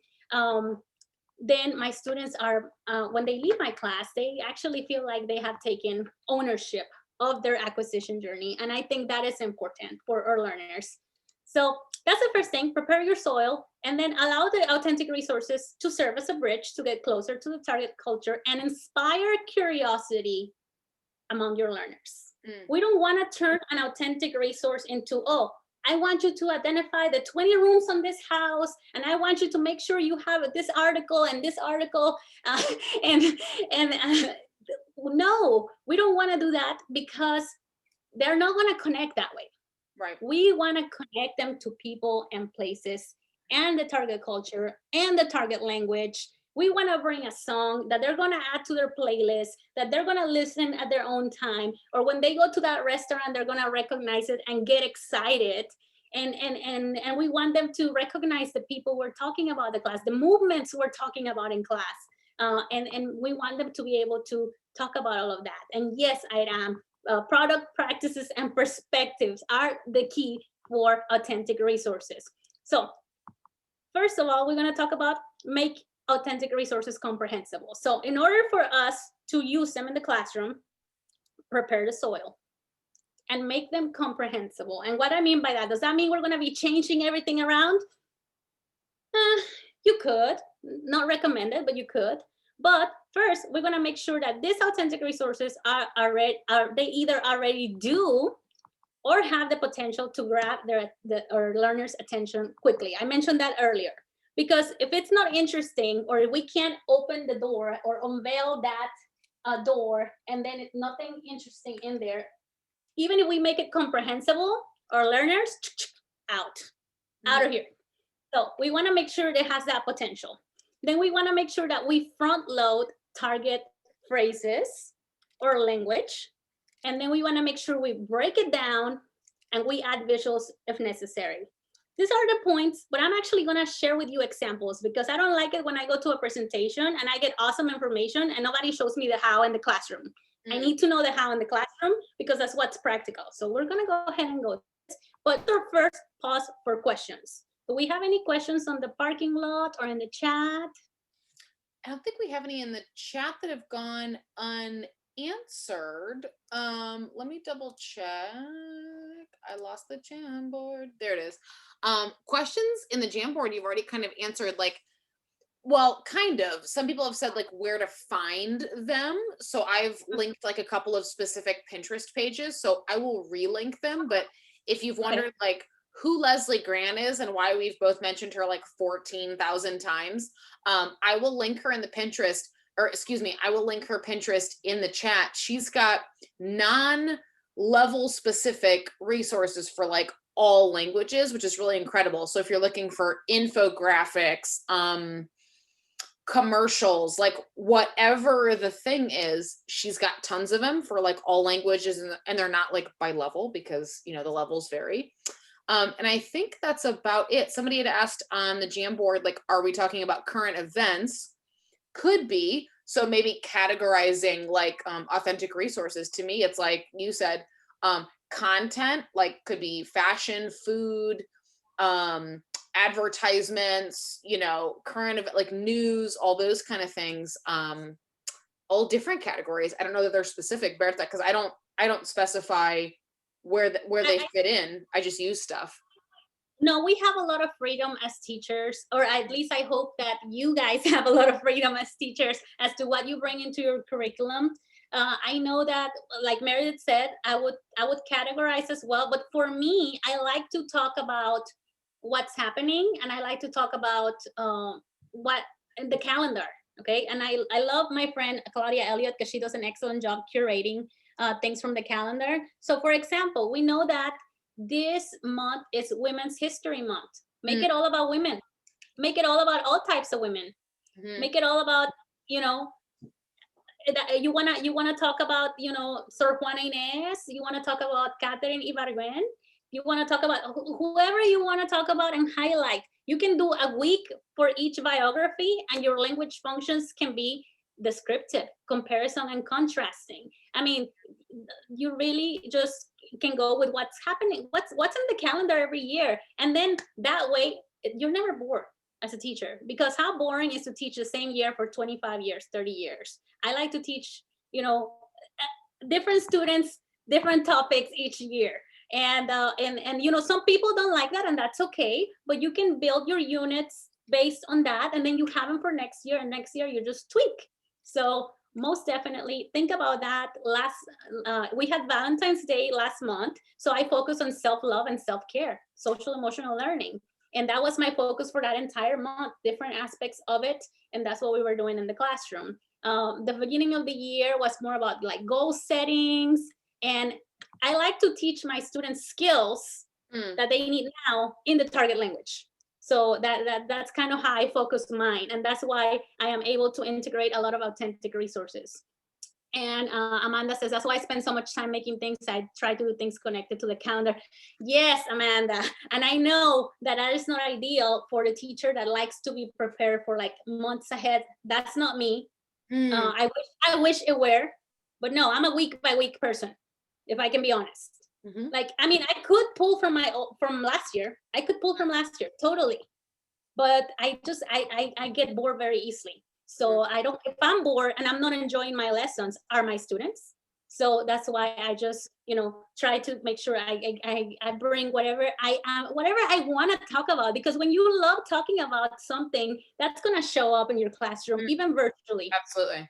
S2: then my students are, when they leave my class, they actually feel like they have taken ownership of their acquisition journey. And I think that is important for our learners. So that's the first thing, prepare your soil, and then allow the authentic resources to serve as a bridge to get closer to the target culture and inspire curiosity among your learners. We don't want to turn an authentic resource into, oh, I want you to identify the 20 rooms on this house, and I want you to make sure you have this article and this article, no, we don't want to do that, because they're not going to connect that way.
S1: Right.
S2: We want to connect them to people and places and the target culture and the target language. We want to bring a song that they're going to add to their playlist, that they're going to listen at their own time, or when they go to that restaurant, they're going to recognize it and get excited. And we want them to recognize the people we're talking about in the class, the movements we're talking about in class. And we want them to be able to talk about all of that. And yes, I am. Product practices and perspectives are the key for authentic resources. So first of all, we're going to talk about make authentic resources comprehensible. So in order for us to use them in the classroom, prepare the soil and make them comprehensible. And what I mean by that, does that mean we're going to be changing everything around? You could, not recommended, but you could. But first, we're going to make sure that these authentic resources they either already do or have the potential to grab our learners' attention quickly. I mentioned that earlier, because if it's not interesting, or if we can't open the door or unveil that door, and then it's nothing interesting in there, even if we make it comprehensible, our learners out of here. So we want to make sure it has that potential. Then we want to make sure that we front load target phrases or language. And then we want to make sure we break it down and we add visuals if necessary. These are the points, but I'm actually going to share with you examples because I don't like it when I go to a presentation and I get awesome information and nobody shows me the how in the classroom. I need to know the how in the classroom because that's what's practical. So we're going to go ahead and go. But our first pause for questions. Do we have any questions on the parking lot or in the chat?
S1: I don't think we have any in the chat that have gone unanswered. Let me double check. I lost the Jamboard. There it is. Questions in the Jamboard you've already kind of answered, like, well, kind of. Some people have said like where to find them. So I've linked like a couple of specific Pinterest pages. So I will relink them. But if you've wondered like who Leslie Grant is and why we've both mentioned her like 14,000 times, I will link her in the Pinterest, or excuse me, I will link her Pinterest in the chat. She's got non-level specific resources for like all languages, which is really incredible. So if you're looking for infographics, commercials, like whatever the thing is, she's got tons of them for like all languages, and they're not like by level because, you know, the levels vary. And I think that's about it. Somebody had asked on the Jamboard, like, are we talking about current events? Could be. So maybe categorizing like authentic resources. To me, it's like you said, content, like could be fashion, food, advertisements, you know, current event, like news, all those kind of things, all different categories. I don't know that they're specific, Bertha, because I don't specify where they fit in. I just use stuff.
S2: No, we have a lot of freedom as teachers, or at least I hope that you guys have a lot of freedom as teachers as to what you bring into your curriculum. I know that, like Meredith said, I would categorize as well. But for me, I like to talk about what's happening, and I like to talk about what in the calendar. Okay, and I love my friend Claudia Elliott because she does an excellent job curating things from the calendar. So, for example, we know that this month is Women's History Month. Make it all about women. Make it all about all types of women. Make it all about, you know, you wanna talk about, you know, Sor Juana Inés. You wanna talk about Catherine Ibargüen. You wanna talk about whoever you wanna talk about and highlight. You can do a week for each biography, and your language functions can be descriptive, comparison, and contrasting. I mean, you really just can go with what's happening, what's in the calendar every year, and then that way you're never bored as a teacher, because how boring is to teach the same year for 25 years, 30 years. I like to teach, you know, different students, different topics each year. And you know, some people don't like that, and that's okay, but you can build your units based on that, and then you have them for next year, and next year you just tweak. So most definitely think about that. We had Valentine's Day last month, so I focused on self-love and self-care, social emotional learning. And that was my focus for that entire month, different aspects of it. And that's what we were doing in the classroom. The beginning of the year was more about like goal settings. And I like to teach my students skills that they need now in the target language. So that's kind of how I focus mine. And that's why I am able to integrate a lot of authentic resources. And Amanda says, that's why I spend so much time making things. I try to do things connected to the calendar. Yes, Amanda. And I know that is not ideal for the teacher that likes to be prepared for like months ahead. That's not me. I wish it were, but no, I'm a week by week person, if I can be honest. Like, I mean, I could pull from last year. I could pull from last year, totally. But I get bored very easily. So if I'm bored and I'm not enjoying my lessons, are my students. So that's why I just, you know, try to make sure I bring whatever I want to talk about, because when you love talking about something, that's going to show up in your classroom, even virtually.
S1: Absolutely.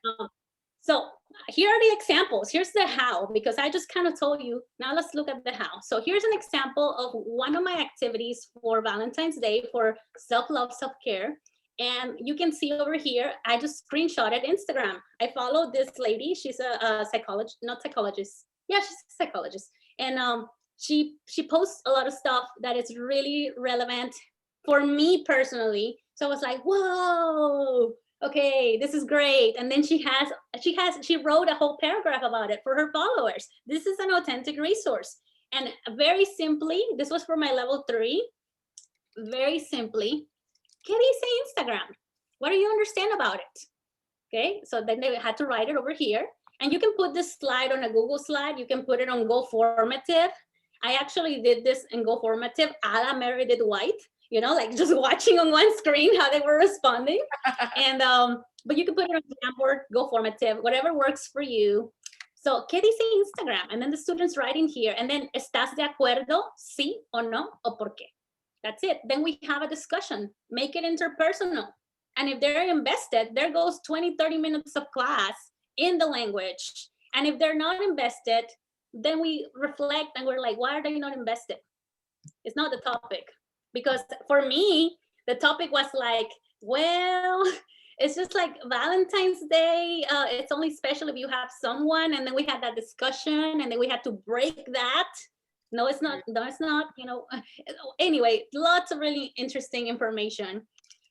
S2: So here are the examples. Here's the how, because I just kind of told you. Now let's look at the how. So here's an example of one of my activities for Valentine's Day for self-love, self-care. And you can see over here, I just screenshotted Instagram. I follow this lady. She's a psychologist, not psychologist. Yeah, she's a psychologist. And she posts a lot of stuff that is really relevant for me personally. So I was like, whoa, okay, this is great. And then she wrote a whole paragraph about it for her followers. This is an authentic resource. And very simply, this was for my level 3. Very simply, can you say Instagram? What do you understand about it? Okay, so then they had to write it over here. And you can put this slide on a Google slide. You can put it on Go Formative. I actually did this in Go Formative a la Meredith White, you know, like just watching on one screen how they were responding. And but you can put it on Jamboard, Go Formative, whatever works for you. So, ¿qué dice Instagram? And then the students write in here. And then, ¿estás de acuerdo? Sí o no, o por qué? That's it. Then we have a discussion. Make it interpersonal. And if they're invested, there goes 20, 30 minutes of class in the language. And if they're not invested, then we reflect and we're like, why are they not invested? It's not the topic. Because for me, the topic was like, well, it's just like Valentine's Day. It's only special if you have someone. And then we had that discussion and then we had to break that. No, it's not. No, it's not. You know, anyway, lots of really interesting information.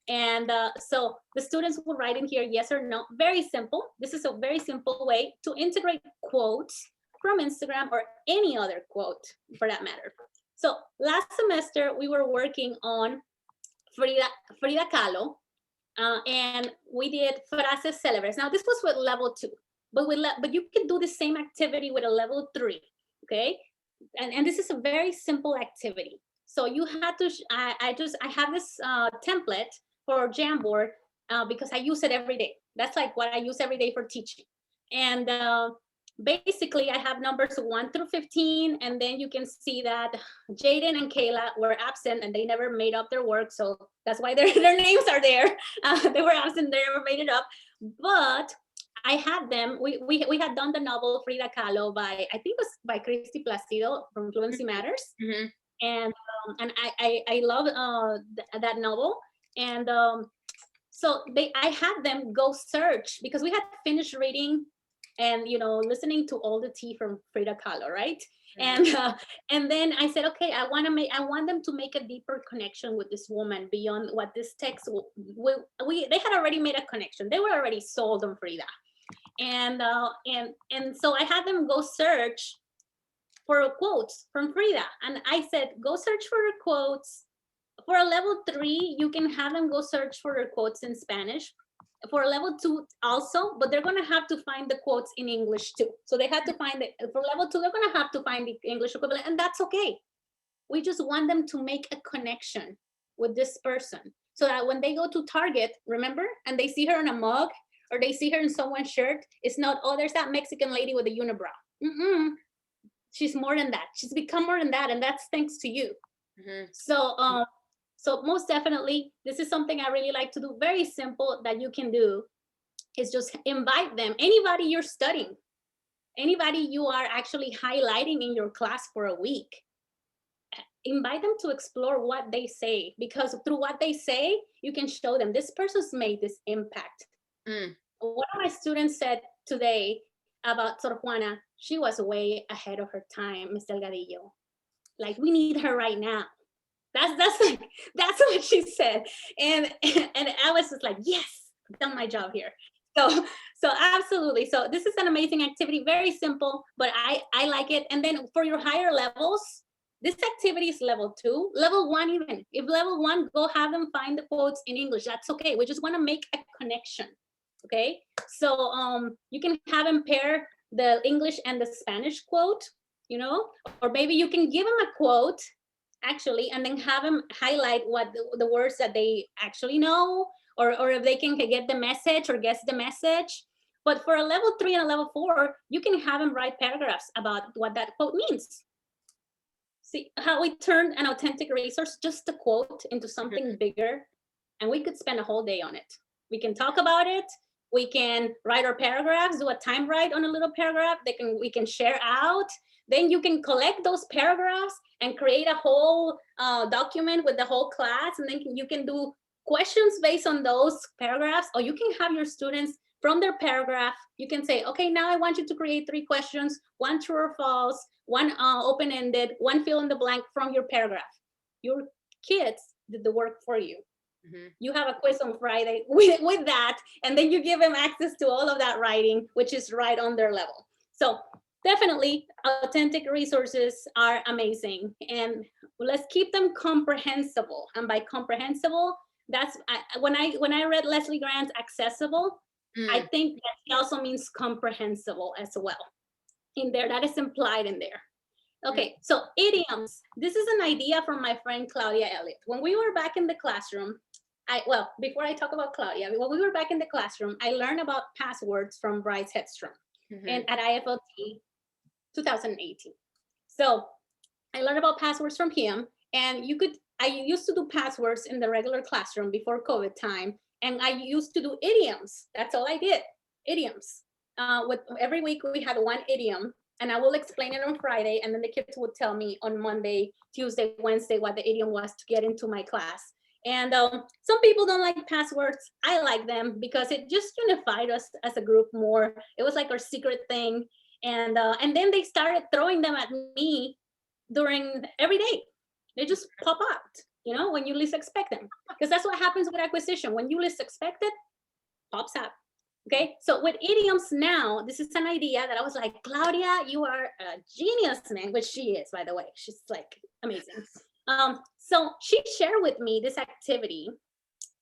S2: And so the students will write in here, yes or no. Very simple. This is a very simple way to integrate quotes from Instagram or any other quote for that matter. So last semester, we were working on Frida Kahlo, and we did frases célebres. Now, this was with level 2, but you can do the same activity with a level 3, okay? And this is a very simple activity. So you had to, I have this template for Jamboard because I use it every day. That's like what I use every day for teaching. And basically I have numbers 1 through 15, and then you can see that Jaden and Kayla were absent and they never made up their work. So that's why their names are there. They were absent, they never made it up. But I had them, we had done the novel Frida Kahlo by, I think it was by Christy Placido from Fluency Matters. Mm-hmm. And I love that novel. And so I had them go search because we had finished reading and, you know, listening to all the tea from Frida Kahlo, right? Mm-hmm. And then I said, okay, I want them to make a deeper connection with this woman beyond what this text they had already made a connection. They were already sold on Frida. And so I had them go search for quotes from Frida. And I said, go search for her quotes. For a level 3, you can have them go search for her quotes in Spanish. For a level 2 also, but they're going to have to find the quotes in English too. So they had to find it for level 2, they're going to have to find the English equivalent, and that's okay. We just want them to make a connection with this person so that when they go to Target, remember, and they see her in a mug or they see her in someone's shirt, it's not, oh, there's that Mexican lady with a unibrow. Mm-mm. She's more than that. She's become more than that, and that's thanks to you. Mm-hmm. So most definitely, this is something I really like to do. Very simple that you can do is just invite them. Anybody you're studying, anybody you are actually highlighting in your class for a week, invite them to explore what they say, because through what they say, you can show them this person's made this impact. Mm. One of my students said today about Sor Juana, she was way ahead of her time, Ms. Delgadillo. Like, we need her right now. That's what she said. And I was just like, yes, I've done my job here. So absolutely. So this is an amazing activity, very simple, but I like it. And then for your higher levels, this activity is level 2, level 1 even. If level 1, go have them find the quotes in English. That's okay. We just want to make a connection. Okay. So you can have them pair the English and the Spanish quote, you know, or maybe you can give them a quote actually, and then have them highlight what the words that they actually know, or if they can get the message or guess the message. But for a level 3 and a level 4, you can have them write paragraphs about what that quote means. See how we turned an authentic resource, just a quote, into something bigger, and we could spend a whole day on it. We can talk about it. We can write our paragraphs, do a time write on a little paragraph. We can share out. Then you can collect those paragraphs and create a whole document with the whole class. And then you can do questions based on those paragraphs, or you can have your students from their paragraph, you can say, okay, now I want you to create 3 questions, 1 true or false, 1 open-ended, 1 fill in the blank from your paragraph. Your kids did the work for you. You have a quiz on Friday with that, and then you give them access to all of that writing, which is right on their level. So definitely authentic resources are amazing, and let's keep them comprehensible. And by comprehensible, that's when I read Leslie Grant's accessible, I think that she also means comprehensible as well in there. That is implied in there. Okay, so idioms. This is an idea from my friend Claudia Elliott. When we were back in the classroom, well, before I talk about Claudia, when we were back in the classroom, I learned about passwords from Bryce Hedstrom and at IFLT 2018. So I learned about passwords from him, and I used to do passwords in the regular classroom before COVID time, and I used to do idioms. That's all I did, idioms. With every week we had 1 idiom, and I will explain it on Friday, and then the kids would tell me on Monday, Tuesday, Wednesday what the idiom was to get into my class. And some people don't like passwords. I like them because it just unified us as a group more. It was like our secret thing. And then they started throwing them at me during every day. They just pop out, when you least expect them. Because that's what happens with acquisition. When you least expect it, pops up. Okay, so with idioms now, this is an idea that I was like, Claudia, you are a genius, man, which she is, by the way. She's like amazing. So she shared with me this activity.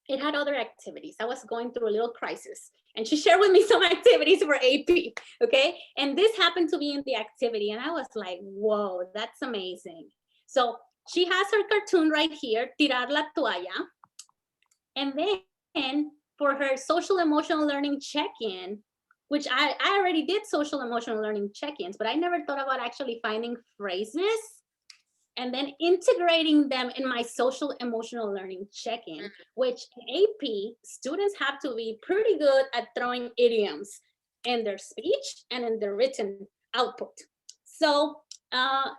S2: It had other activities. I was going through a little crisis, and she shared with me some activities for AP, okay? And this happened to be in the activity, and I was like, whoa, that's amazing. So she has her cartoon right here, Tirar la Toalla. And then for her social emotional learning check-in, which I already did social emotional learning check-ins, but I never thought about actually finding phrases and then integrating them in my social emotional learning check-in, which in AP, students have to be pretty good at throwing idioms in their speech and in their written output. So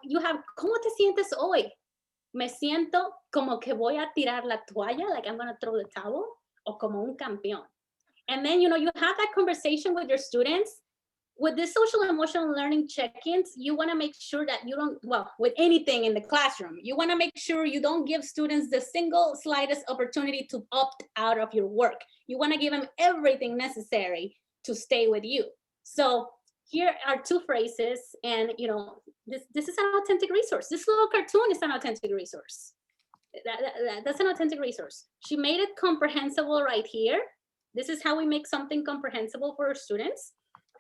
S2: you have, ¿cómo te sientes hoy? Me siento como que voy a tirar la toalla, like I'm gonna throw the towel, o como un campeón. And then, you have that conversation with your students. With the social emotional learning check-ins, you want to make sure that you don't, well, with anything in the classroom, you want to make sure you don't give students the single slightest opportunity to opt out of your work. You want to give them everything necessary to stay with you. So here are 2 phrases, and this is an authentic resource. This little cartoon is an authentic resource. That's an authentic resource. She made it comprehensible right here. This is how we make something comprehensible for our students.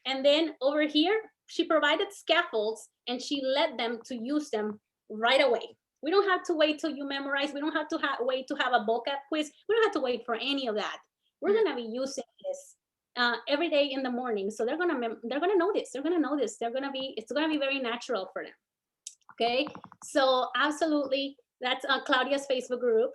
S2: And then over here, she provided scaffolds, and she led them to use them right away. We don't have to wait till you memorize. We don't have to wait to have a vocab quiz. We don't have to wait for any of that. We're gonna be using this every day in the morning. So they're gonna know this. They're gonna know this. It's gonna be very natural for them. Okay. So absolutely, that's Claudia's Facebook group.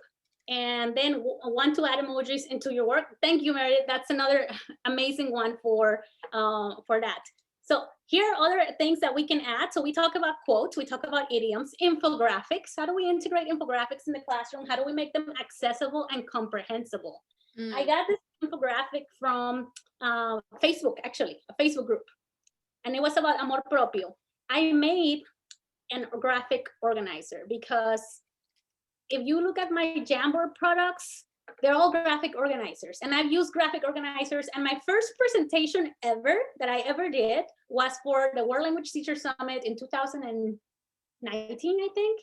S2: And then want to add emojis into your work. Thank you, Meredith. That's another amazing one for that. So here are other things that we can add. So we talk about quotes, we talk about idioms, infographics. How do we integrate infographics in the classroom? How do we make them accessible and comprehensible? I got this infographic from Facebook, actually, a Facebook group. And it was about amor propio. I made an graphic organizer because if you look at my Jamboard products, they're all graphic organizers. And I've used graphic organizers. And my first presentation ever that I ever did was for the World Language Teacher Summit in 2019, I think.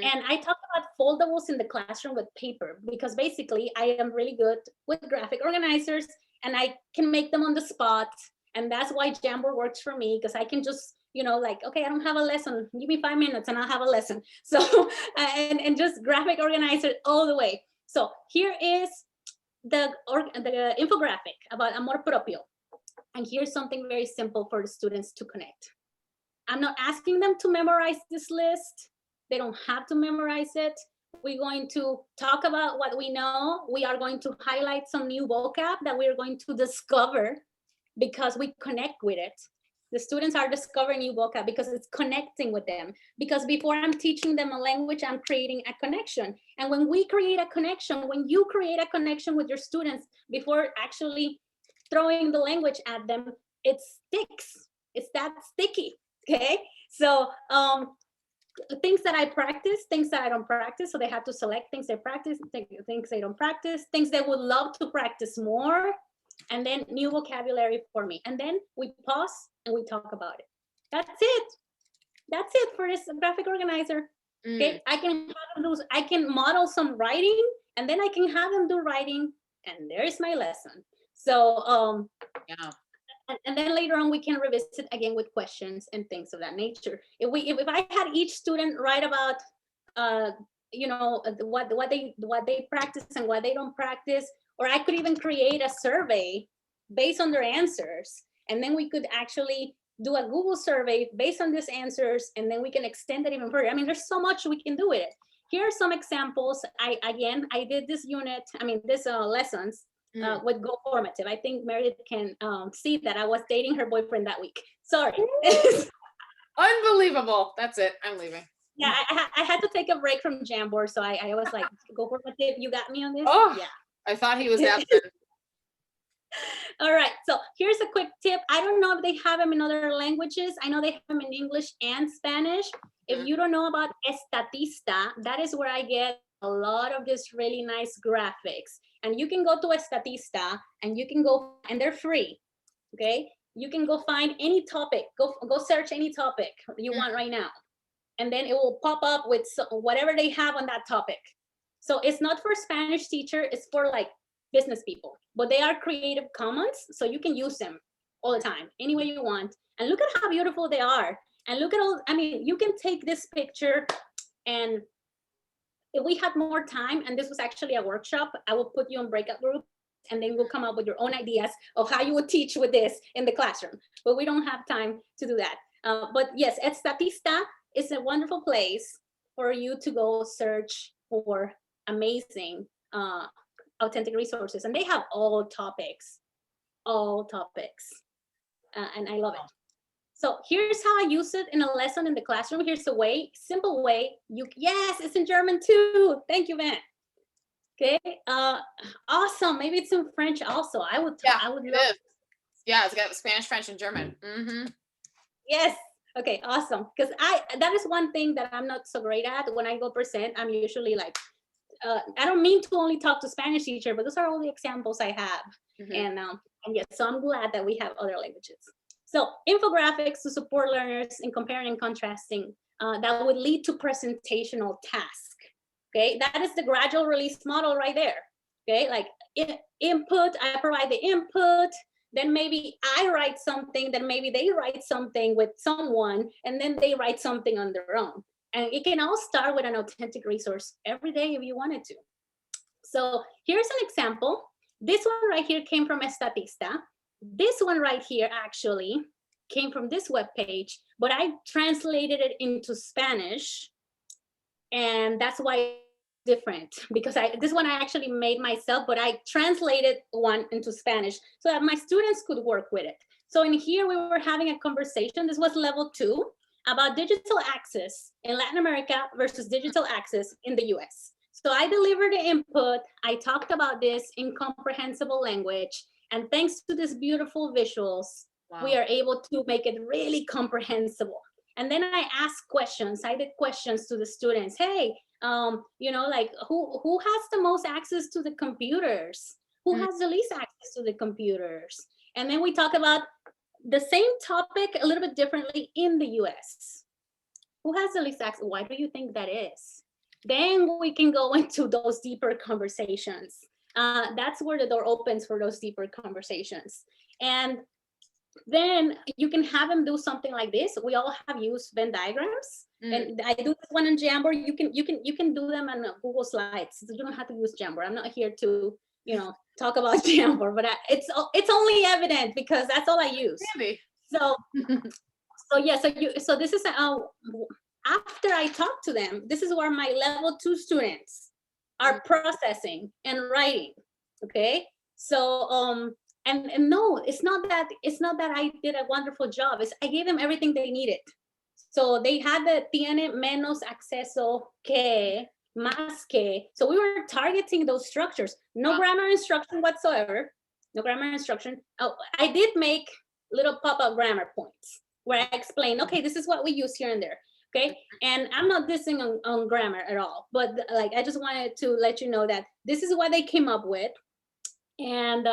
S2: And I talked about foldables in the classroom with paper, because basically I am really good with graphic organizers and I can make them on the spot. And that's why Jamboard works for me, because I can just, like, okay, I don't have a lesson. Give me 5 minutes and I'll have a lesson. So, and just graphic organizer all the way. So here is the infographic about amor propio. And here's something very simple for the students to connect. I'm not asking them to memorize this list. They don't have to memorize it. We're going to talk about what we know. We are going to highlight some new vocab that we're going to discover because we connect with it. The students are discovering new vocab because it's connecting with them. Because before I'm teaching them a language, I'm creating a connection. And when we create a connection, when you create a connection with your students, before actually throwing the language at them, it sticks. It's that sticky, okay? So things that I practice, things that I don't practice. So they have to select things they practice, things they don't practice, things they would love to practice more, and then new vocabulary for me. And then we pause and we talk about it. That's it. That's it for this graphic organizer. Okay, I can model some writing, and then I can have them do writing, and there's my lesson. So
S1: yeah.
S2: And then later on we can revisit again with questions and things of that nature. If I had each student write about you know, what they practice and what they don't practice, or I could even create a survey based on their answers, and then we could actually do a Google survey based on these answers, and then we can extend it even further. I mean, there's so much we can do with it. Here are some examples. I did this unit, this lessons with Go Formative. I think Meredith can see that I was dating her boyfriend that week. Sorry.
S1: Unbelievable. That's it. I'm leaving.
S2: Yeah, I had to take a break from Jamboard, so I was like, Go Formative, you got me on this?
S1: Oh,
S2: yeah.
S1: I thought he was absent.
S2: All right, so here's a quick tip. I don't know if they have them in other languages. I know they have them in English and Spanish. If you don't know about Estatista, that is where I get a lot of this really nice graphics. And you can go to Estatista and you can go, and they're free, okay? You can go find any topic, go search any topic you want right now. And then it will pop up with whatever they have on that topic. So it's not for Spanish teacher, it's for like business people, but they are Creative Commons, so you can use them all the time, any way you want. And look at how beautiful they are. And look at all, you can take this picture, and if we had more time, and this was actually a workshop, I will put you in breakout groups, and then we'll come up with your own ideas of how you would teach with this in the classroom. But we don't have time to do that. But yes, Estatista is a wonderful place for you to go search for amazing authentic resources, and they have all topics, and I love it. So here's how I use it in a lesson in the classroom. Here's the way, simple way. Yes, it's in German too. Thank you, Van. Okay, awesome. Maybe it's in French also. I would love.
S1: Yeah, it's got Spanish, French, and German.
S2: Yes. Okay, awesome. Because that is one thing that I'm not so great at. When I go present, I'm usually like, I don't mean to only talk to Spanish teacher, but those are all the examples I have. And yes, so I'm glad that we have other languages. So infographics to support learners in comparing and contrasting, that would lead to presentational task. Okay, that is the gradual release model right there. Okay, like input, I provide the input, then maybe I write something, then maybe they write something with someone, and then they write something on their own. And it can all start with an authentic resource every day if you wanted to. So here's an example. This one right here came from Estatista. This one right here actually came from this web page, but I translated it into Spanish. And that's why it's different, because this one I actually made myself, but I translated one into Spanish so that my students could work with it. So in here we were having a conversation. This was level 2. About digital access in Latin America versus digital access in the US. So I delivered the input. I talked about this in comprehensible language. And thanks to these beautiful visuals, we are able to make it really comprehensible. And then I asked questions. I did questions to the students. Hey, you know, like who has the most access to the computers? Who has the least access to the computers? And then we talk about the same topic a little bit differently in the US. Who has the least access? Why do you think that is? Then we can go into those deeper conversations. That's where the door opens for those deeper conversations. And then you can have them do something like this. We all have used Venn diagrams, and I do this one in Jamboard. You can do them on Google Slides. You don't have to use Jamboard. I'm not here to, you know, talk about Jamboard, but it's only evident because that's all I use.
S1: Really?
S2: So yeah. So this is after I talk to them. This is where my level 2 students are processing and writing. Okay. So and no, it's not that I did a wonderful job. I gave them everything they needed. So they had the tiene menos acceso que, más que. So we were targeting those structures. No grammar instruction whatsoever. no grammar instruction. Oh, I did make little pop-up grammar points where I explain, okay, this is what we use here and there. Okay, and I'm not dissing on grammar at all, but like I just wanted to let you know that this is what they came up with, and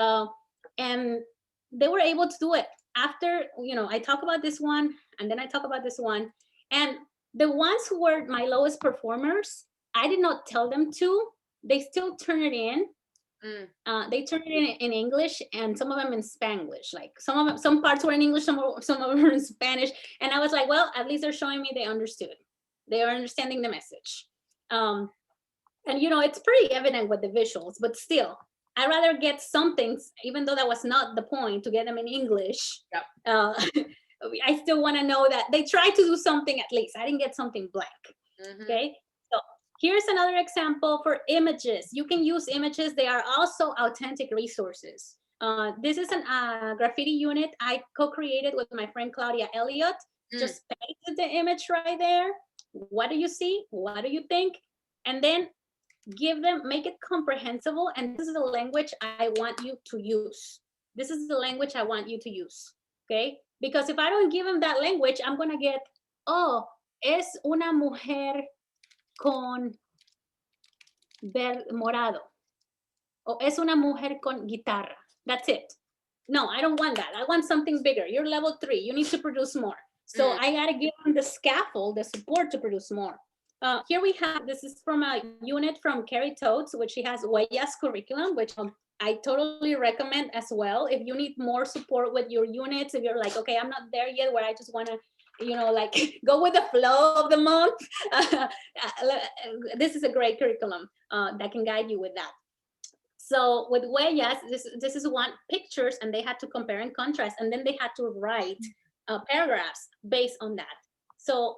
S2: they were able to do it after, you know, I talk about this one and then I talk about this one, and the ones who were my lowest performers, I did not tell them to. They still turn it in. They turn it in English and some of them in Spanglish. Like some parts were in English, some of them were in Spanish. And I was like, well, at least they're showing me they understood. They are understanding the message. And you know, it's pretty evident with the visuals, but still, I'd rather get some things, even though that was not the point, to get them in English. Yep. I still want to know that they tried to do something at least. I didn't get something blank. Okay. So here's another example for images. You can use images. They are also authentic resources. This is a graffiti unit I co-created with my friend Claudia Elliott. Just pasted the image right there. What do you see? What do you think? And then make it comprehensible. And this is the language I want you to use. This is the language I want you to use. Okay? Because if I don't give them that language, I'm going to get, oh, es una mujer con morado. O es una mujer con guitarra. That's it. No, I don't want that. I want something bigger. You're level 3. You need to produce more. So I got to give them the scaffold, the support to produce more. Here we have, this is from a unit from Carrie Totes, which she has Huellas curriculum, which I totally recommend as well. If you need more support with your units, if you're like, okay, I'm not there yet where I just want to, you know, like go with the flow of the month. This is a great curriculum that can guide you with that. So with Huellas, this is one pictures, and they had to compare and contrast, and then they had to write paragraphs based on that. So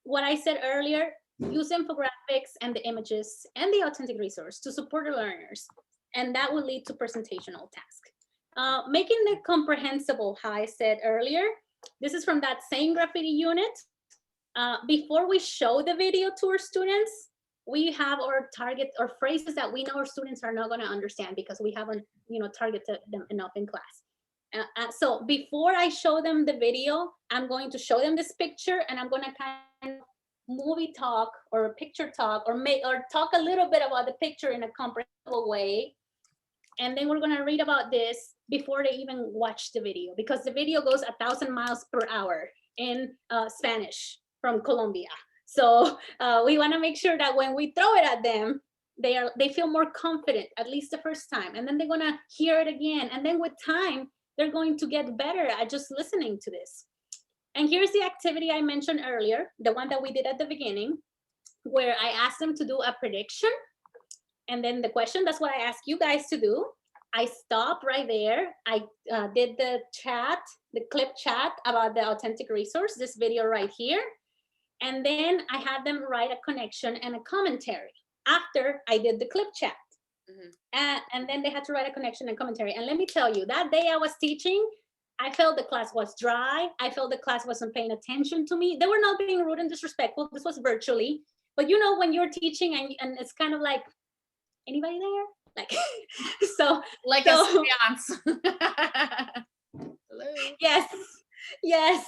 S2: what I said earlier, use infographics and the images and the authentic resource to support the learners, and that will lead to presentational task. Making it comprehensible, how I said earlier, this is from that same graffiti unit. Before we show the video to our students, we have our target or phrases that we know our students are not going to understand because we haven't, you know, targeted them enough in class. So before I show them the video, I'm going to show them this picture, and I'm going to kind of movie talk or picture talk or talk a little bit about the picture in a comprehensible way. And then we're going to read about this before they even watch the video, because the video goes 1,000 miles per hour in Spanish from Colombia. So we want to make sure that when we throw it at them, they feel more confident, at least the first time. And then they're going to hear it again. And then with time, they're going to get better at just listening to this. And here's the activity I mentioned earlier, the one that we did at the beginning, where I asked them to do a prediction. And then the question, that's what I asked you guys to do. I stopped right there. I did the clip chat about the authentic resource, this video right here. And then I had them write a connection and a commentary after I did the clip chat. And then they had to write a connection and commentary. And let me tell you, that day I was teaching, I felt the class was dry. I felt the class wasn't paying attention to me. They were not being rude and disrespectful. This was virtually. But you know, when you're teaching and it's kind of like, anybody there? Like, so. Like a seance. Hello. Yes.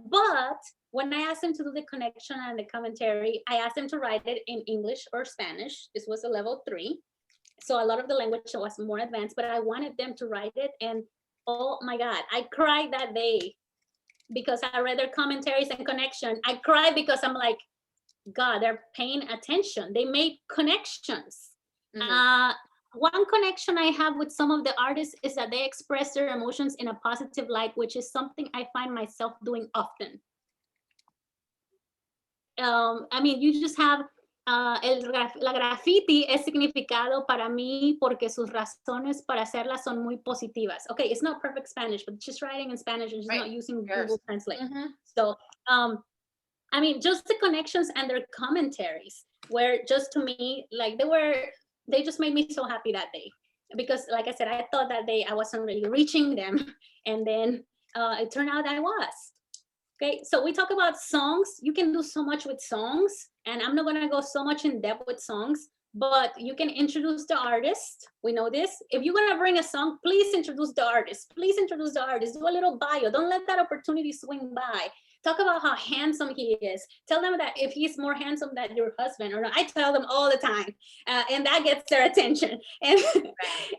S2: But when I asked them to do the connection and the commentary, I asked them to write it in English or Spanish. This was a level 3. So a lot of the language was more advanced, but I wanted them to write it. And oh my God, I cried that day because I read their commentaries and connection. I cried because I'm like, God, they're paying attention. They made connections. One connection I have with some of the artists is that they express their emotions in a positive light, which is something I find myself doing often. I mean, you just have la graffiti es significado para mí porque sus razones para hacerla son muy positivas. Okay, it's not perfect Spanish, but just writing in Spanish and just not using Google Translate. So, I mean, just the connections and their commentaries were just, to me, like they just made me so happy that day. Because like I said, I thought that day I wasn't really reaching them. And then it turned out I was. Okay, so we talk about songs. You can do so much with songs, and I'm not gonna go so much in depth with songs, but you can introduce the artist. We know this. If you're gonna bring a song, please introduce the artist. Please introduce the artist. Do a little bio. Don't let that opportunity swing by. Talk about how handsome he is. Tell them that if he's more handsome than your husband or not. I tell them all the time, and that gets their attention. And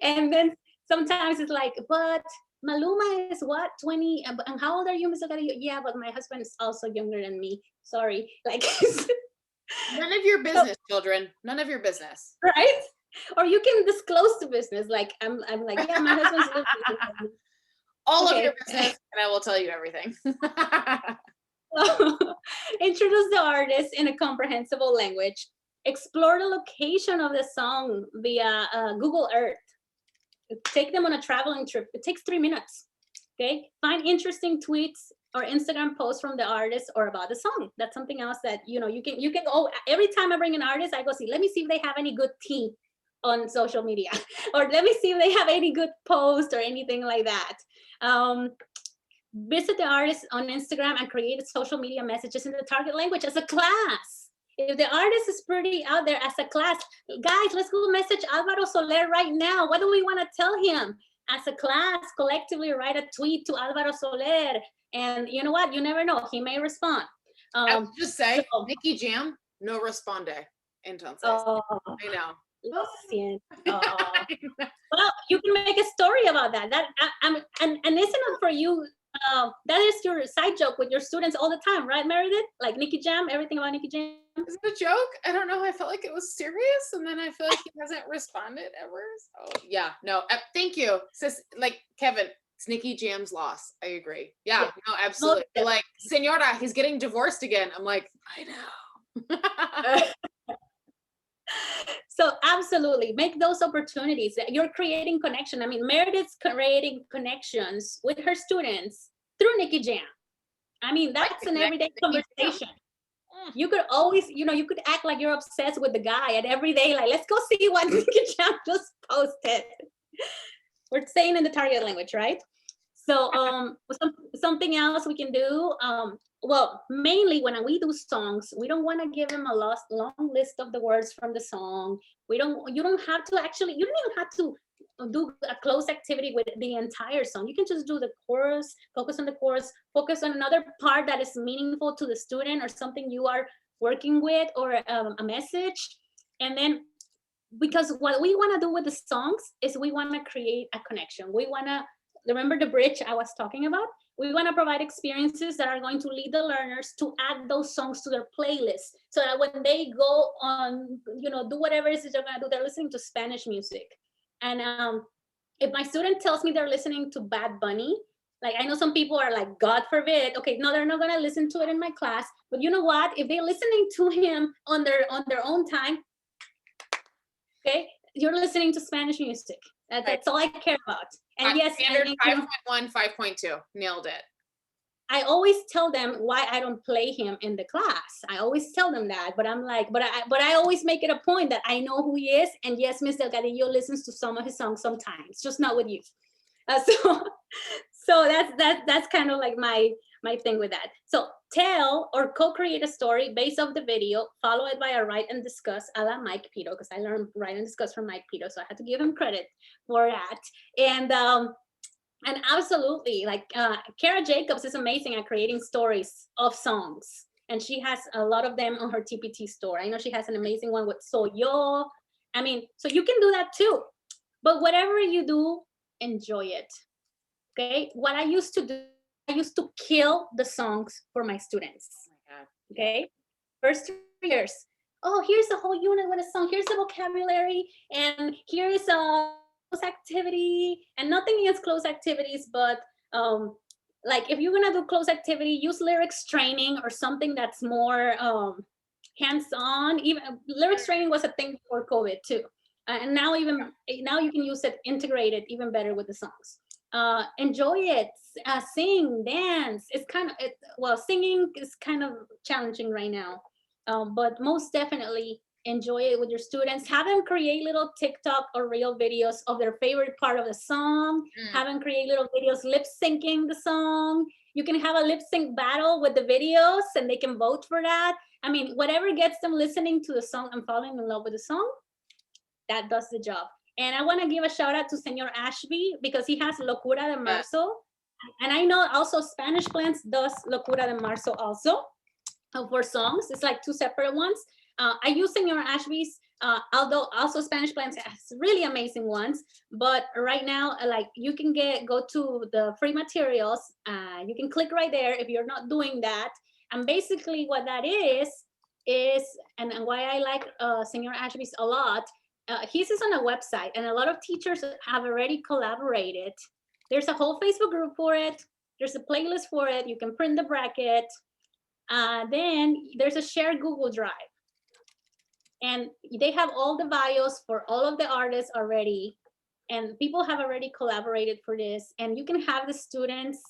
S2: and then sometimes it's like, but Maluma is what, 20? And how old are you, Mr. Delgadillo? Yeah, but my husband is also younger than me. Sorry, like.
S1: None of your business, children. None of your business.
S2: Right? Or you can disclose the business. Like I'm like, yeah, my husband's
S1: all of your business, and I will tell you everything.
S2: Introduce the artist in a comprehensible language. Explore the location of the song via Google Earth. Take them on a traveling trip. It takes 3 minutes. Okay. Find interesting tweets or Instagram posts from the artist or about the song. That's something else that you can go. Every time I bring an artist, I go see. Let me see if they have any good tea on social media, or let me see if they have any good post or anything like that. Visit the artist on Instagram and create social media messages in the target language as a class. If the artist is pretty out there as a class, guys, let's go message Alvaro Soler right now. What do we want to tell him? As a class, collectively write a tweet to Alvaro Soler. And you know what? You never know. He may respond.
S1: I would just say, Nicky Jam, no responde. Entonces. I know.
S2: Well, you can make a story about that. And isn't it for you? That is your side joke with your students all the time, right, Meredith? Like Nicky Jam, everything about Nicky Jam.
S1: Is it a joke? I don't know. I felt like it was serious, and then I feel like he hasn't responded ever. So yeah, no. Thank you, sis. Like Kevin, it's Nicky Jam's loss. I agree. Yeah, no, absolutely. Like, Senora, he's getting divorced again. I'm like, I know.
S2: So absolutely make those opportunities. You're creating connection. I mean, Meredith's creating connections with her students through Nicky Jam. I mean, that's an everyday conversation. You could always, you could act like you're obsessed with the guy, and every day, like, let's go see what Nicky Jam just posted. We're saying in the target language, right? So something else we can do, well, mainly when we do songs, we don't want to give them a long list of the words from the song. You don't even have to do a close activity with the entire song. You can just do the chorus, focus on the chorus, focus on another part that is meaningful to the student or something you are working with, or a message. And then, because what we want to do with the songs is we want to create a connection. We want to, remember the bridge I was talking about? We want to provide experiences that are going to lead the learners to add those songs to their playlist, so that when they go on, do whatever it is they're going to do, they're listening to Spanish music. And if my student tells me they're listening to Bad Bunny, like, I know some people are like, God forbid, okay, no, they're not going to listen to it in my class. But you know what? If they're listening to him on their own time, okay, you're listening to Spanish music. That's all I care about. And yes,
S1: standard 5.1, 5.2, nailed it.
S2: I always tell them why I don't play him in the class. I always tell them that, but I'm like, but I always make it a point that I know who he is. And yes, Miss Delgadillo listens to some of his songs sometimes, just not with you. So that's kind of like my thing with that. So tell or co-create a story based off the video, follow it by a write and discuss a la Mike Pito, because I learned write and discuss from Mike Pito, so I had to give him credit for that. And absolutely, like Kara Jacobs is amazing at creating stories of songs, and she has a lot of them on her TPT store. I know she has an amazing one with So Yo. I mean, so you can do that too. But whatever you do, enjoy it. Okay, what I used to do, I used to kill the songs for my students. Oh my God. Okay, first 3 years. Oh, here's the whole unit with a song. Here's the vocabulary, and here's a close activity. And nothing against close activities, but like, if you're gonna do close activity, use lyrics training or something that's more hands-on. Even lyrics training was a thing before COVID too, and now you can use it integrated even better with the songs. Enjoy it, sing, dance. It's kind of, well, singing is kind of challenging right now, but most definitely enjoy it with your students. Have them create little TikTok or reel videos of their favorite part of the song. Have them create little videos lip syncing the song. You can have a lip sync battle with the videos, and they can vote for that. I mean, whatever gets them listening to the song and falling in love with the song, that does the job. And I want to give a shout out to Senor Ashby because he has Locura de Marzo. And I know also Spanish Plants does Locura de Marzo also for songs. It's like two separate ones. I use Senor Ashby's, although also Spanish Plants has really amazing ones. But right now, like you can go to the free materials. You can click right there if you're not doing that. And basically what that is, and why I like Senor Ashby's a lot, his is on a website and a lot of teachers have already collaborated. There's a whole Facebook group for it. There's a playlist for it. You can print the bracket. Then there's a shared Google Drive. And they have all the bios for all of the artists already. And people have already collaborated for this. And you can have the students,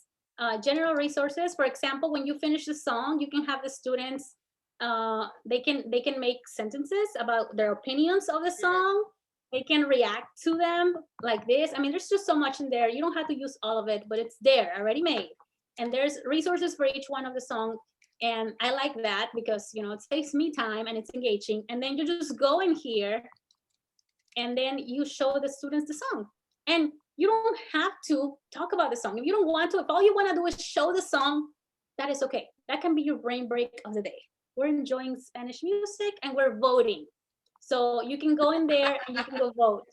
S2: general resources. For example, when you finish the song, you can have the students, they can make sentences about their opinions of the song. They can react to them like this. I mean, there's just so much in there. You don't have to use all of it, but it's there already made. And there's resources for each one of the songs. And I like that because, you know, it saves me time and it's engaging. And then you just go in here and then you show the students the song. And you don't have to talk about the song. If you don't want to, if all you want to do is show the song, that is okay. That can be your brain break of the day. We're enjoying Spanish music and we're voting. So you can go in there and you can go vote.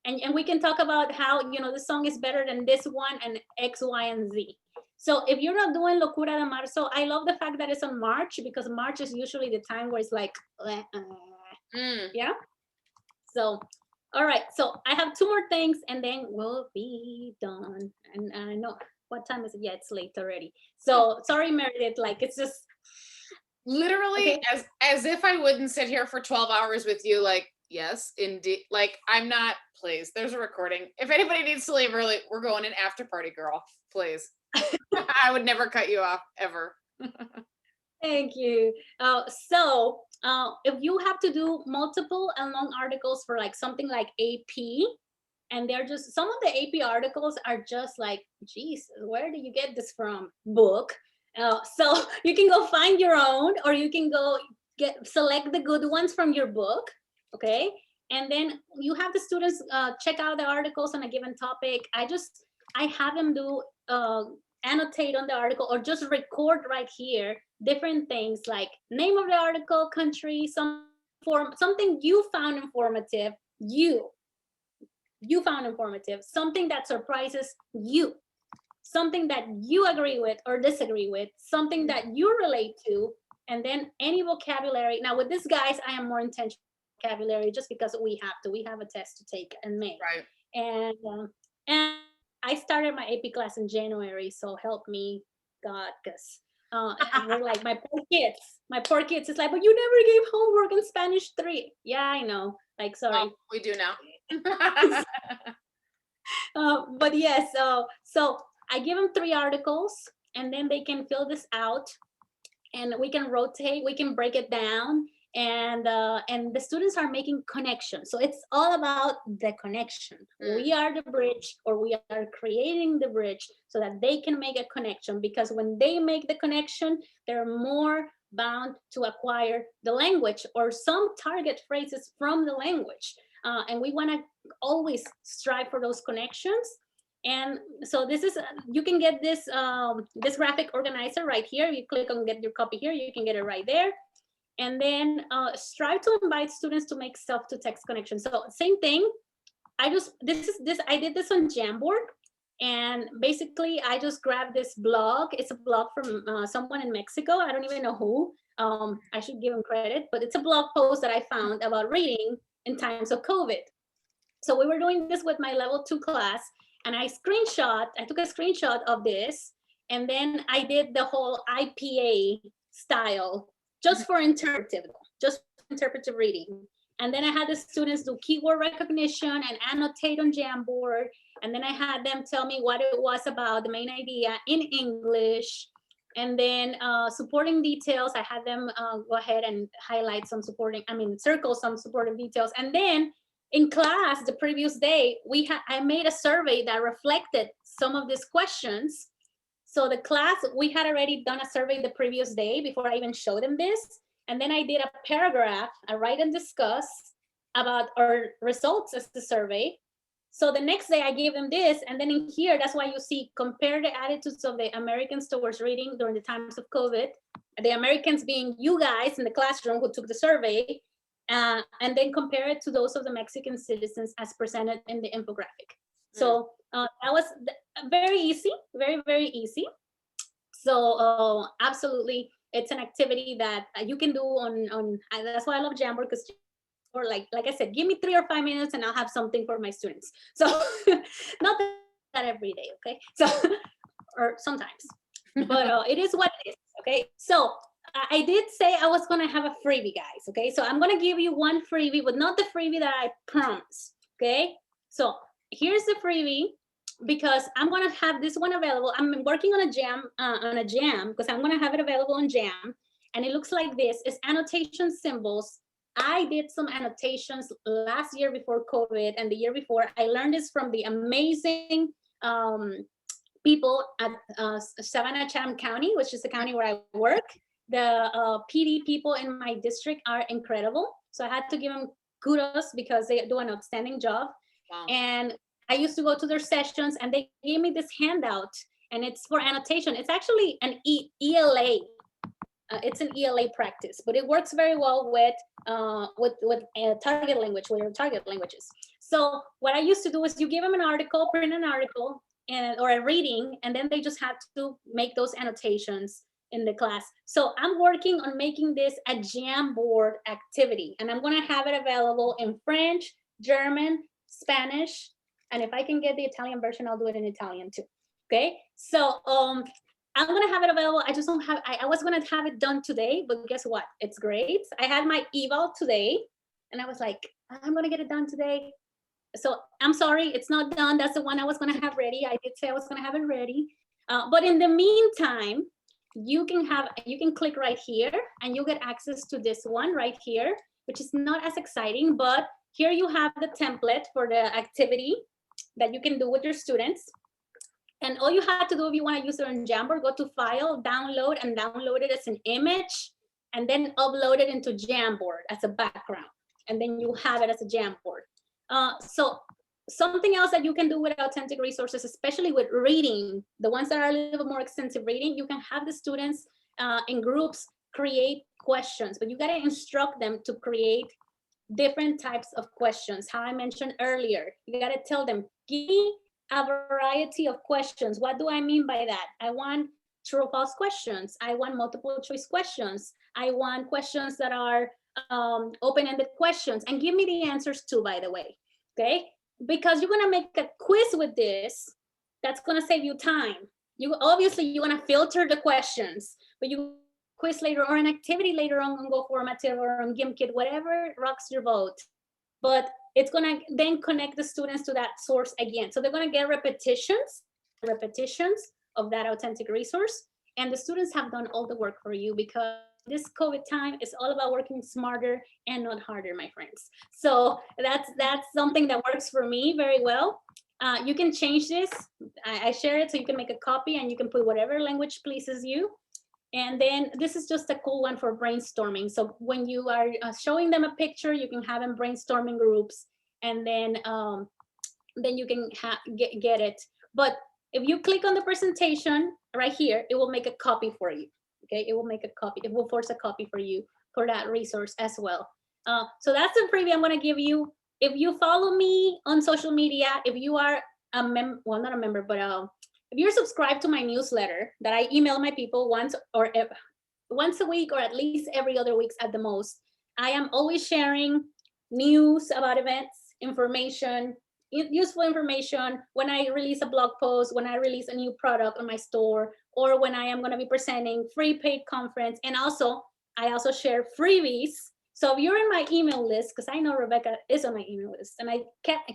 S2: And we can talk about how, you know, the song is better than this one and X, Y, and Z. So if you're not doing Locura de Marzo, I love the fact that it's on March because March is usually the time where it's like, yeah. So, all right. So I have two more things and then we'll be done. And I know, what time is it? Yeah, it's late already. So sorry, Meredith, like it's just.
S1: Literally okay. as if I wouldn't sit here for 12 hours with you, like, yes, indeed. Like, I'm not, please, there's a recording. If anybody needs to leave early, we're going an after party, girl, please. I would never cut you off, ever.
S2: Thank you. So if you have to do multiple and long articles for like something like AP, and they're just, some of the AP articles are just like, geez, where do you get this from? Book. So you can go find your own, or you can go select the good ones from your book, okay? And then you have the students check out the articles on a given topic. I have them do annotate on the article or just record right here different things like name of the article, country, something you found informative, you found informative, something that surprises you, something that you agree with or disagree with, something that you relate to, and then any vocabulary. Now with this, guys, I am more intentional vocabulary just because we have a test to take in May.
S1: Right.
S2: And I started my AP class in January, so help me God, because we're like, my poor kids, it's like, but you never gave homework in Spanish 3. Yeah, I know, like, sorry.
S1: Oh, we do now.
S2: But yes, so I give them 3 articles and then they can fill this out and we can rotate, we can break it down, and the students are making connections. So it's all about the connection. We are the bridge, or we are creating the bridge so that they can make a connection, because when they make the connection, they're more bound to acquire the language or some target phrases from the language. And we want to always strive for those connections. And so this is, you can get this this graphic organizer right here. You click on get your copy here, you can get it right there. And then strive to invite students to make self-to-text connections. So same thing. I did this on Jamboard, and basically I just grabbed this blog. It's a blog from someone in Mexico. I don't even know who. I should give him credit, but it's a blog post that I found about reading in times of COVID. So we were doing this with my level 2 class, and I took a screenshot of this, and then I did the whole IPA style just for interpretive reading. And then I had the students do keyword recognition and annotate on Jamboard. And then I had them tell me what it was about, the main idea in English. And then supporting details, I had them go ahead and highlight some circle some supporting details. And then in class the previous day, I made a survey that reflected some of these questions. So the class, we had already done a survey the previous day before I even showed them this. And then I did a paragraph, a write and discuss about our results as the survey. So the next day I gave them this, and then in here, that's why you see compare the attitudes of the Americans towards reading during the times of COVID, the Americans being you guys in the classroom who took the survey, and then compare it to those of the Mexican citizens as presented in the infographic. So that was very easy, very, very easy. So absolutely, it's an activity that you can do on that's why I love Jamboard, because or like I said, give me 3 or 5 minutes and I'll have something for my students. So not that every day, okay? So, or sometimes, but it is what it is, okay? So I did say I was gonna have a freebie, guys, okay? So I'm gonna give you one freebie, but not the freebie that I promised, okay? So here's the freebie, because I'm gonna have this one available. I'm working on a jam, because I'm gonna have it available on Jam, and it looks like this. It's annotation symbols. I did some annotations last year before COVID and the year before. I learned this from the amazing people at Savannah-Chatham County, which is the county where I work. The PD people in my district are incredible. So I had to give them kudos because they do an outstanding job. Wow. And I used to go to their sessions and they gave me this handout, and it's for annotation. It's actually an ELA. It's an ELA practice, but it works very well with target language, with your target languages. So what I used to do is you give them an article, print an article, or a reading, and then they just had to make those annotations in the class. So I'm working on making this a Jamboard activity, and I'm gonna have it available in French, German, Spanish, and if I can get the Italian version, I'll do it in Italian too. Okay, so I'm gonna have it available. I just don't have, I was gonna have it done today, but guess what? It's great. I had my eval today and I was like, I'm gonna get it done today. So I'm sorry, it's not done. That's the one I was gonna have ready. I did say I was gonna have it ready. But in the meantime, you can click right here and you get access to this one right here, which is not as exciting, but here you have the template for the activity that you can do with your students. And all you have to do if you want to use it on Jamboard, go to File, Download, and download it as an image, and then upload it into Jamboard as a background. And then you have it as a Jamboard. So something else that you can do with authentic resources, especially with reading, the ones that are a little bit more extensive reading, you can have the students in groups create questions, but you got to instruct them to create different types of questions. How I mentioned earlier, you got to tell them, give me a variety of questions. What do I mean by that? I want true or false questions. I want multiple choice questions. I want questions that are open-ended questions, and give me the answers too, by the way, okay? Because you're gonna make a quiz with this, that's gonna save you time. You obviously you wanna filter the questions, but you quiz later or an activity later on Go Formative or on GimKit, whatever rocks your boat. But it's gonna then connect the students to that source again. So they're gonna get repetitions of that authentic resource. And the students have done all the work for you, because this COVID time is all about working smarter and not harder, my friends. So that's something that works for me very well. You can change this. I share it so you can make a copy and you can put whatever language pleases you. And then this is just a cool one for brainstorming. So when you are showing them a picture, you can have them brainstorming groups, and then you can get it. But if you click on the presentation right here, it will make a copy for you. Okay, it will make a copy. It will force a copy for you for that resource as well. So that's the preview I'm going to give you. If you follow me on social media, if you are a member, well, not a member, but if you're subscribed to my newsletter that I email my people once a week, or at least every other week at the most, I am always sharing news about events, information, useful information, when I release a blog post, when I release a new product on my store, or when I am going to be presenting free paid conference. And also, I also share freebies. So if you're in my email list, because I know Rebecca is on my email list, and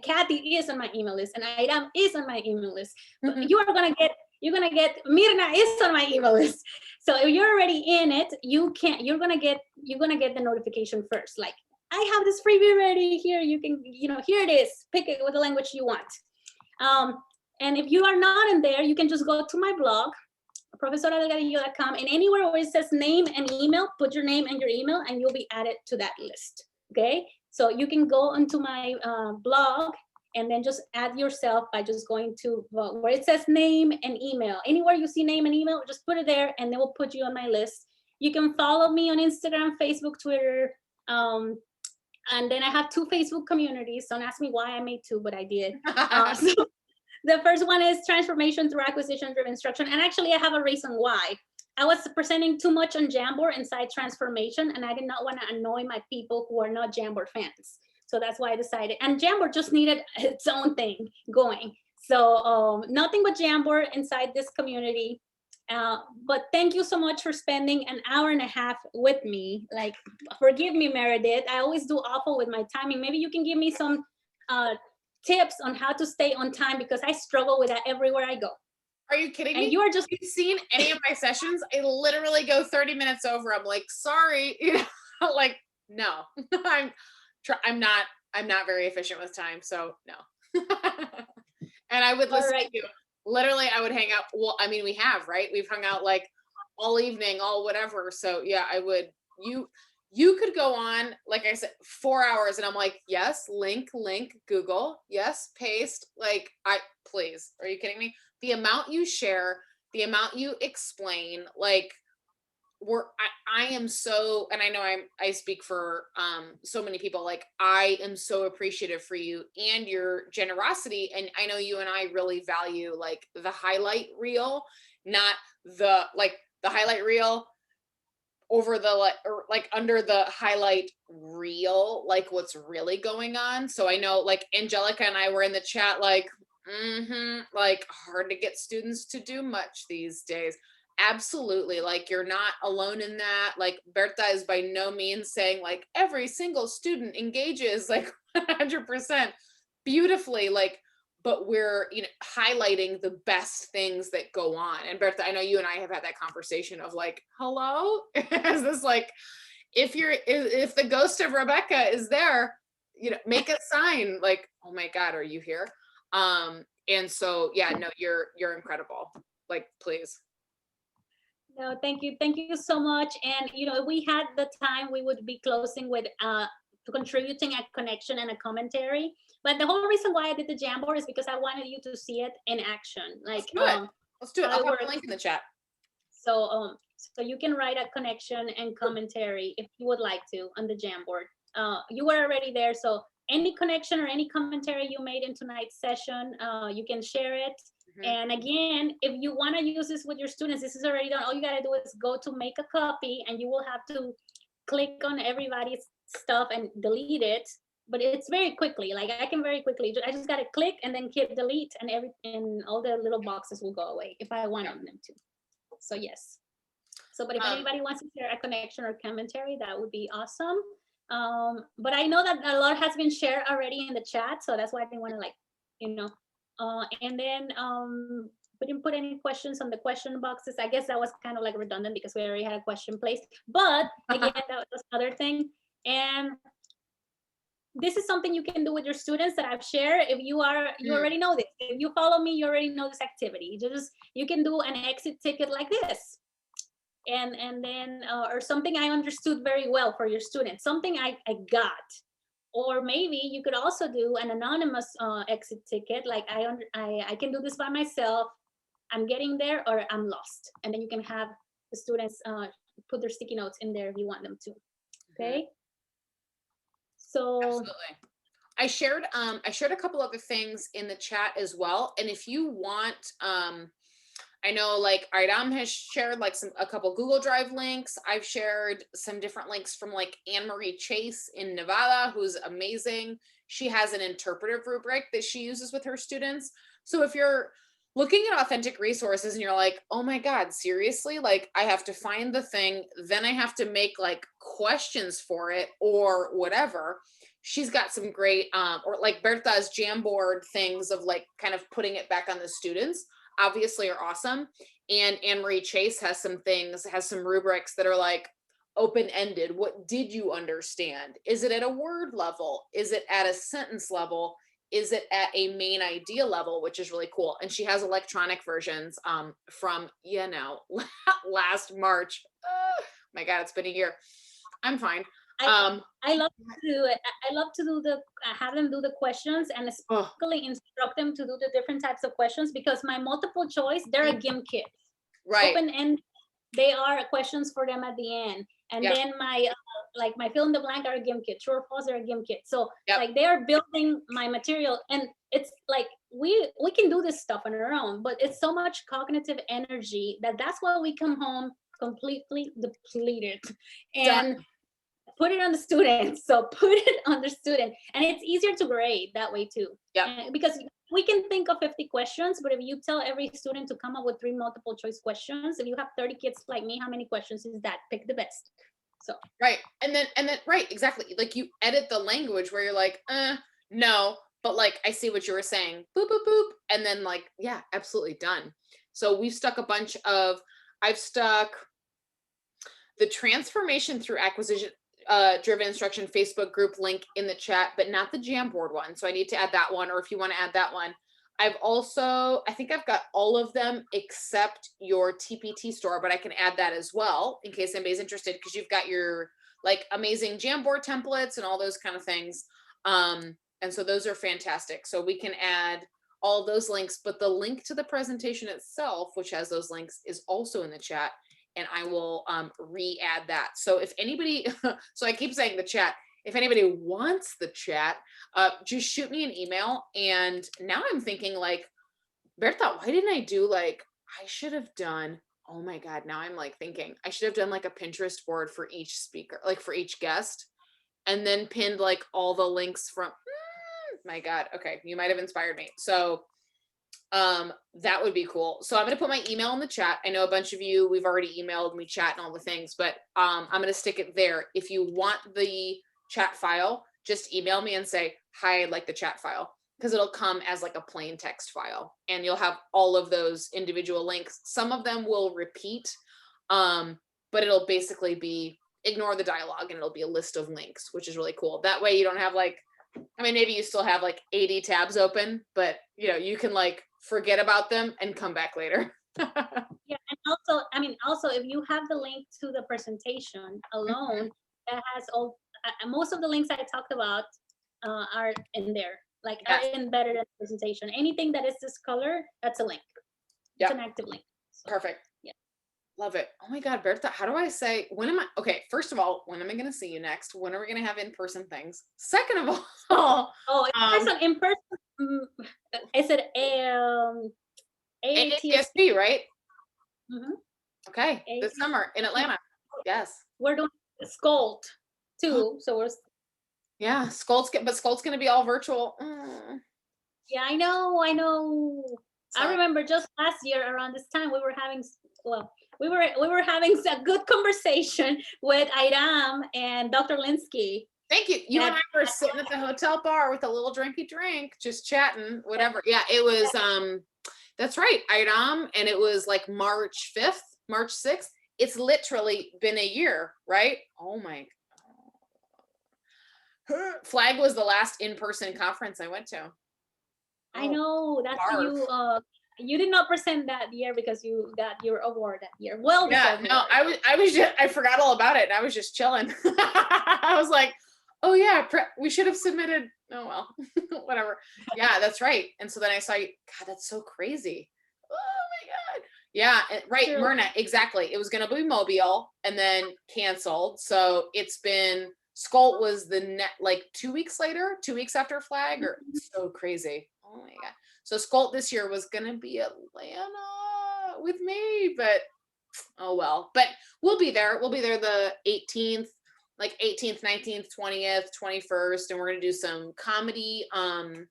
S2: Kathy is on my email list, and Iram is on my email list. Mm-hmm. You're gonna get Mirna is on my email list. So if you're already in it, you're gonna get the notification first. Like, I have this freebie ready here. You can, here it is. Pick it with the language you want. And if you are not in there, you can just go to my blog, profesoradelgadillo.com, and anywhere where it says name and email, put your name and your email, and you'll be added to that list. Okay. So you can go onto my blog and then just add yourself by just going to where it says name and email. Anywhere you see name and email, just put it there and they will put you on my list. You can follow me on Instagram, Facebook, Twitter. And then I have 2 Facebook communities. Don't ask me why I made 2, but I did. So the first one is Transformation Through Acquisition Driven Instruction. And actually I have a reason why. I was presenting too much on Jamboard inside Transformation, and I did not want to annoy my people who are not Jamboard fans. So that's why I decided, and Jamboard just needed its own thing going. So nothing but Jamboard inside this community. But thank you so much for spending an hour and a half with me. Like, forgive me, Meredith. I always do awful with my timing. Maybe you can give me some tips on how to stay on time, because I struggle with that everywhere I go.
S1: Are you kidding me?
S2: And you are just,
S1: you've seen any of my sessions? I literally go 30 minutes over. I'm like, sorry, you know, like, no, I'm not very efficient with time. So no. And I would listen to you. Literally, I would hang out. Well, I mean, we have, right? We've hung out like all evening, all whatever. So yeah, I would, you could go on, like I said, 4 hours, and I'm like, yes, link, Google, yes, paste. Like, please, are you kidding me? The amount you share, the amount you explain, like, I am so, and I know I speak for so many people, like, I am so appreciative for you and your generosity. And I know you and I really value like the highlight reel, not the highlight reel over the like under the highlight reel, like what's really going on. So I know like Angelica and I were in the chat like, like, hard to get students to do much these days. Absolutely. Like, you're not alone in that. Like, Bertha is by no means saying like every single student engages like 100% beautifully, like, but we're, you know, highlighting the best things that go on. And Bertha, I know you and I have had that conversation of like, hello, is this like, if the ghost of Rebecca is there, you know, make a sign like, oh my God, are you here? And so, yeah, no, you're incredible. Like, please.
S2: No, thank you so much. And you know, if we had the time, we would be closing with contributing a connection and a commentary. But the whole reason why I did the Jamboard is because I wanted you to see it in action. Like,
S1: let's do it. I'll put a link in the chat.
S2: So so you can write a connection and commentary if you would like to on the Jamboard. You were already there, so any connection or any commentary you made in tonight's session, you can share it. And again, if you want to use this with your students, this is already done. All you got to do is go to make a copy, and you will have to click on everybody's stuff and delete it. But it's very quickly, like I can very quickly, I just got to click and then hit delete, and all the little boxes will go away if I wanted them to. So yes. So, but if anybody wants to share a connection or commentary, that would be awesome. But I know that a lot has been shared already in the chat, so that's why I didn't want to, like, you know, and then we didn't put any questions on the question boxes. I guess that was kind of like redundant because we already had a question placed. But again, that was another thing. And this is something you can do with your students that I've shared. If you already know this. If you follow me, you already know this activity. You can do an exit ticket like this. And then or something I understood very well for your students, something I got. Or maybe you could also do an anonymous exit ticket, like I can do this by myself, I'm getting there, or I'm lost. And then you can have the students put their sticky notes in there if you want them to. Okay. So
S1: absolutely. I shared a couple other things in the chat as well. And if you want, I know like Aram has shared like a couple Google Drive links. I've shared some different links from like Anne-Marie Chase in Nevada, who's amazing. She has an interpretive rubric that she uses with her students. So if you're looking at authentic resources and you're like, oh my God, seriously? Like, I have to find the thing, then I have to make like questions for it or whatever. She's got some great, or like Bertha's Jamboard things of like kind of putting it back on the students, obviously are awesome. And Anne-Marie Chase has some rubrics that are like open-ended. What did you understand? Is it at a word level? Is it at a sentence level? Is it at a main idea level, which is really cool. And she has electronic versions from, last March. My God, it's been a year. I'm fine.
S2: I love to do it. I love to do have them do the questions and especially instruct them to do the different types of questions, because my multiple choice, they're a GIMP kit.
S1: Right.
S2: Open end, they are questions for them at the end. And then my like my fill in the blank are a GIMP kit. True or false are a GIMP kit. So like they are building my material, and it's like we can do this stuff on our own, but it's so much cognitive energy that's why we come home completely depleted. And put it on the student. So put it on the student, and it's easier to grade that way too.
S1: Yeah.
S2: Because we can think of 50 questions, but if you tell every student to come up with 3 multiple choice questions, if you have 30 kids like me, how many questions is that? Pick the best. So
S1: right, and then right, exactly. Like you edit the language where you're like, no, but like I see what you were saying. Boop boop boop, and then like absolutely done. So we've stuck I've stuck the transformation through acquisition driven instruction Facebook group link in the chat, but not the Jamboard one. So I need to add that one, or if you want to add that one. I think I've got all of them except your TPT store, but I can add that as well in case anybody's interested, because you've got your like amazing Jamboard templates and all those kind of things. And so those are fantastic. So we can add all those links, but the link to the presentation itself, which has those links, is also in the chat. And I will re-add that. So if anybody, so I keep saying the chat, if anybody wants the chat, just shoot me an email. And now I'm thinking like, Bertha, why didn't I do like, I should have done, oh my God, now I'm like thinking, I should have done like a Pinterest board for each speaker, like for each guest, and then pinned like all the links from, my God, okay, you might have inspired me. So that would be cool. So I'm going to put my email in the chat. I know a bunch of you, we've already emailed, we chat and all the things, but I'm going to stick it there. If you want the chat file, just email me and say, hi, I'd like the chat file, because it'll come as like a plain text file and you'll have all of those individual links. Some of them will repeat, but it'll basically be ignore the dialogue and it'll be a list of links, which is really cool. That way you don't have like, I mean, maybe you still have like 80 tabs open, but you know, you can like forget about them and come back later.
S2: Yeah, and also, I mean, also if you have the link to the presentation alone, that has all, most of the links I talked about are in there, like are embedded in the presentation. Anything that is this color, that's a link. It's an active link. So,
S1: perfect.
S2: Yeah.
S1: Love it. Oh my God, Bertha, how do I say, okay, first of all, when am I going to see you next? When are we going to have in-person things? Second of all,
S2: in person, I said
S1: AATSP, right?
S2: Mm-hmm.
S1: Okay, this summer in Atlanta. Yes.
S2: We're doing Scold too, so we're.
S1: Yeah, Scold's going to be all virtual.
S2: Yeah, I know.
S1: Sorry.
S2: I remember just last year around this time we were having a good conversation with Iram and Dr. Linsky.
S1: Thank you. You and I were sitting at the hotel bar with a little drinky drink, just chatting, whatever. Yeah, it was, that's right, Iram, and it was like March 5th, March 6th. It's literally been a year, right? Oh my God. Flag was the last in-person conference I went to.
S2: I know, that's you did not present that year because you got your award that year. Well,
S1: yeah, no, I forgot all about it and I was just chilling. I was like, oh yeah, we should have submitted. Oh well, whatever. Yeah, that's right. And so then I saw you. God, that's so crazy. Oh my God. Yeah, right, true. Myrna, exactly. It was going to be Mobile and then canceled. So it's been, Skolt was like 2 weeks later, 2 weeks after Flag, or so crazy. Oh my God. So Skolt this year was going to be Atlanta with me, but oh well. But we'll be there. We'll be there the 18th, like 18th, 19th, 20th, 21st, and we're going to do some comedy on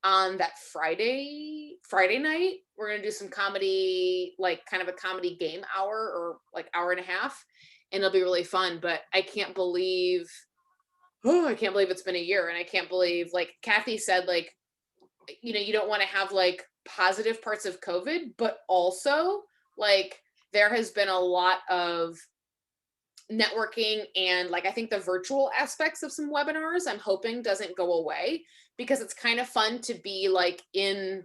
S1: that Friday night. We're going to do some comedy, like kind of a comedy game hour or like hour and a half, and it'll be really fun. But I can't believe it's been a year, and I can't believe, like Kathy said, like, you know, you don't want to have like positive parts of COVID, but also like there has been a lot of networking and like I think the virtual aspects of some webinars I'm hoping doesn't go away, because it's kind of fun to be like in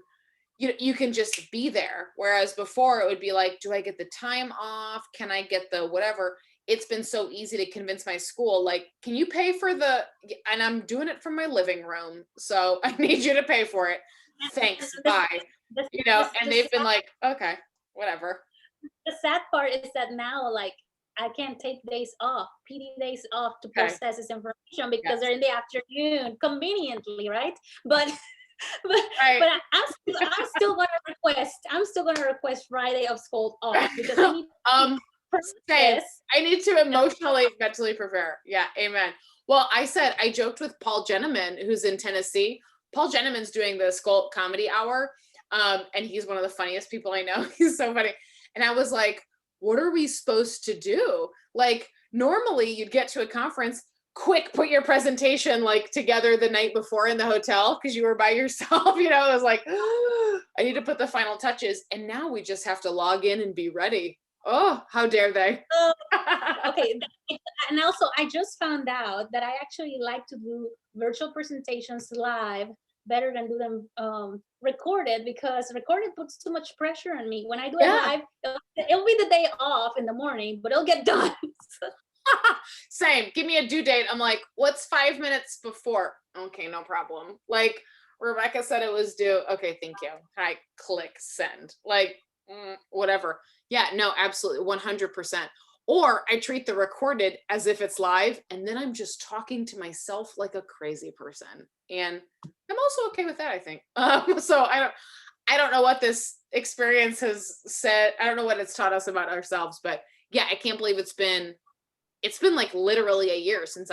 S1: you can just be there. Whereas before it would be like, do I get the time off? Can I get the whatever? It's been so easy to convince my school, like, can you pay for and I'm doing it from my living room. So I need you to pay for it. Thanks. Bye. And they've been like, okay, whatever.
S2: The sad part is that now, like, I can't take days off, PD days off to process this information because they're in the afternoon, conveniently, right? But but I'm still gonna request Friday of school off because I need
S1: I need to emotionally, mentally prepare. Yeah, amen. Well, I joked with Paul Jenneman, who's in Tennessee. Paul Jenneman's doing the Skull Comedy Hour, and he's one of the funniest people I know. He's so funny. And I was like, what are we supposed to do? Like, normally you'd get to a conference, quick, put your presentation like together the night before in the hotel because you were by yourself. It was like, I need to put the final touches. And now we just have to log in and be ready. Oh, how dare they?
S2: Okay. And also, I just found out that I actually like to do virtual presentations live better than do them recorded, because recorded puts too much pressure on me. When I do it live, it'll be the day off in the morning, but it'll get done.
S1: Same. Give me a due date. I'm like, what's 5 minutes before? Okay, no problem. Like Rebecca said it was due. Okay, thank you. I click send. Like, whatever. Yeah, no, absolutely. 100%. Or I treat the recorded as if it's live, and then I'm just talking to myself like a crazy person. And I'm also okay with that, I think. So I don't know what this experience has said. I don't know what it's taught us about ourselves, but yeah, I can't believe it's been like literally a year since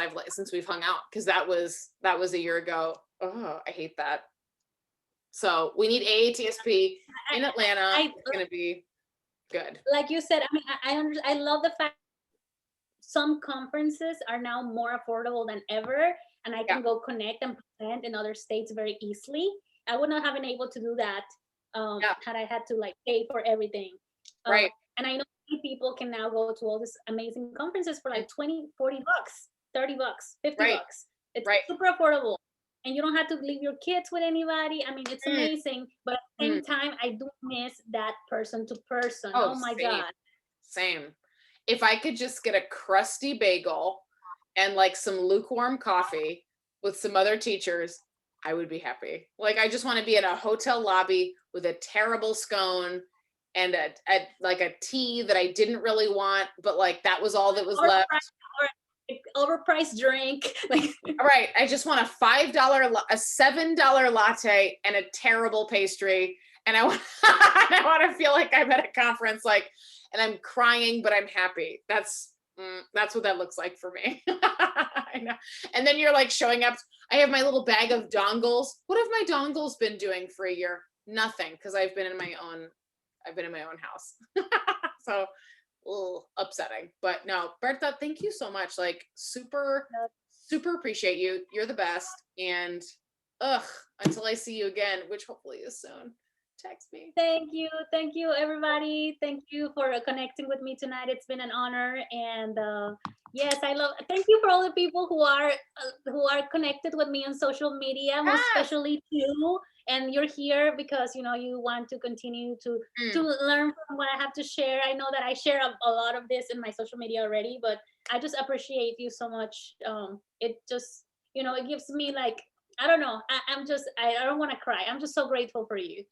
S1: we've hung out, because that was a year ago. Oh, I hate that. So we need AATSP in Atlanta. It's gonna be good.
S2: Like you said, I mean, I love the fact some conferences are now more affordable than ever, and I can go connect and present in other states very easily. I would not have been able to do that had I had to like pay for everything.
S1: Right.
S2: And I know people can now go to all these amazing conferences for like 20, 40 bucks, 30 bucks, 50 bucks. It's super affordable. And you don't have to leave your kids with anybody. I mean, it's amazing. But at the same time, I do miss that person to person. Oh my God.
S1: Same. If I could just get a crusty bagel and like some lukewarm coffee with some other teachers, I would be happy. Like, I just want to be in a hotel lobby with a terrible scone and a tea that I didn't really want, but like that was all that was left.
S2: Overpriced drink.
S1: Right. I just want a $7 latte and a terrible pastry. And I want to feel like I'm at a conference, like, and I'm crying, but I'm happy. That's what that looks like for me. I know. And then you're like showing up. I have my little bag of dongles. What have my dongles been doing for a year? Nothing, because I've been in my own house. So upsetting. But no, Bertha, thank you so much. Like, super appreciate you. You're the best. And until I see you again, which hopefully is soon, text me.
S2: Thank you everybody. Thank you for connecting with me tonight. It's been an honor. And yes, thank you for all the people who are connected with me on social media, most especially you. And you're here because you want to continue to learn from what I have to share. I know that I share a lot of this in my social media already, but I just appreciate you so much. It just it gives me, like, I don't know, I don't want to cry. I'm just so grateful for you.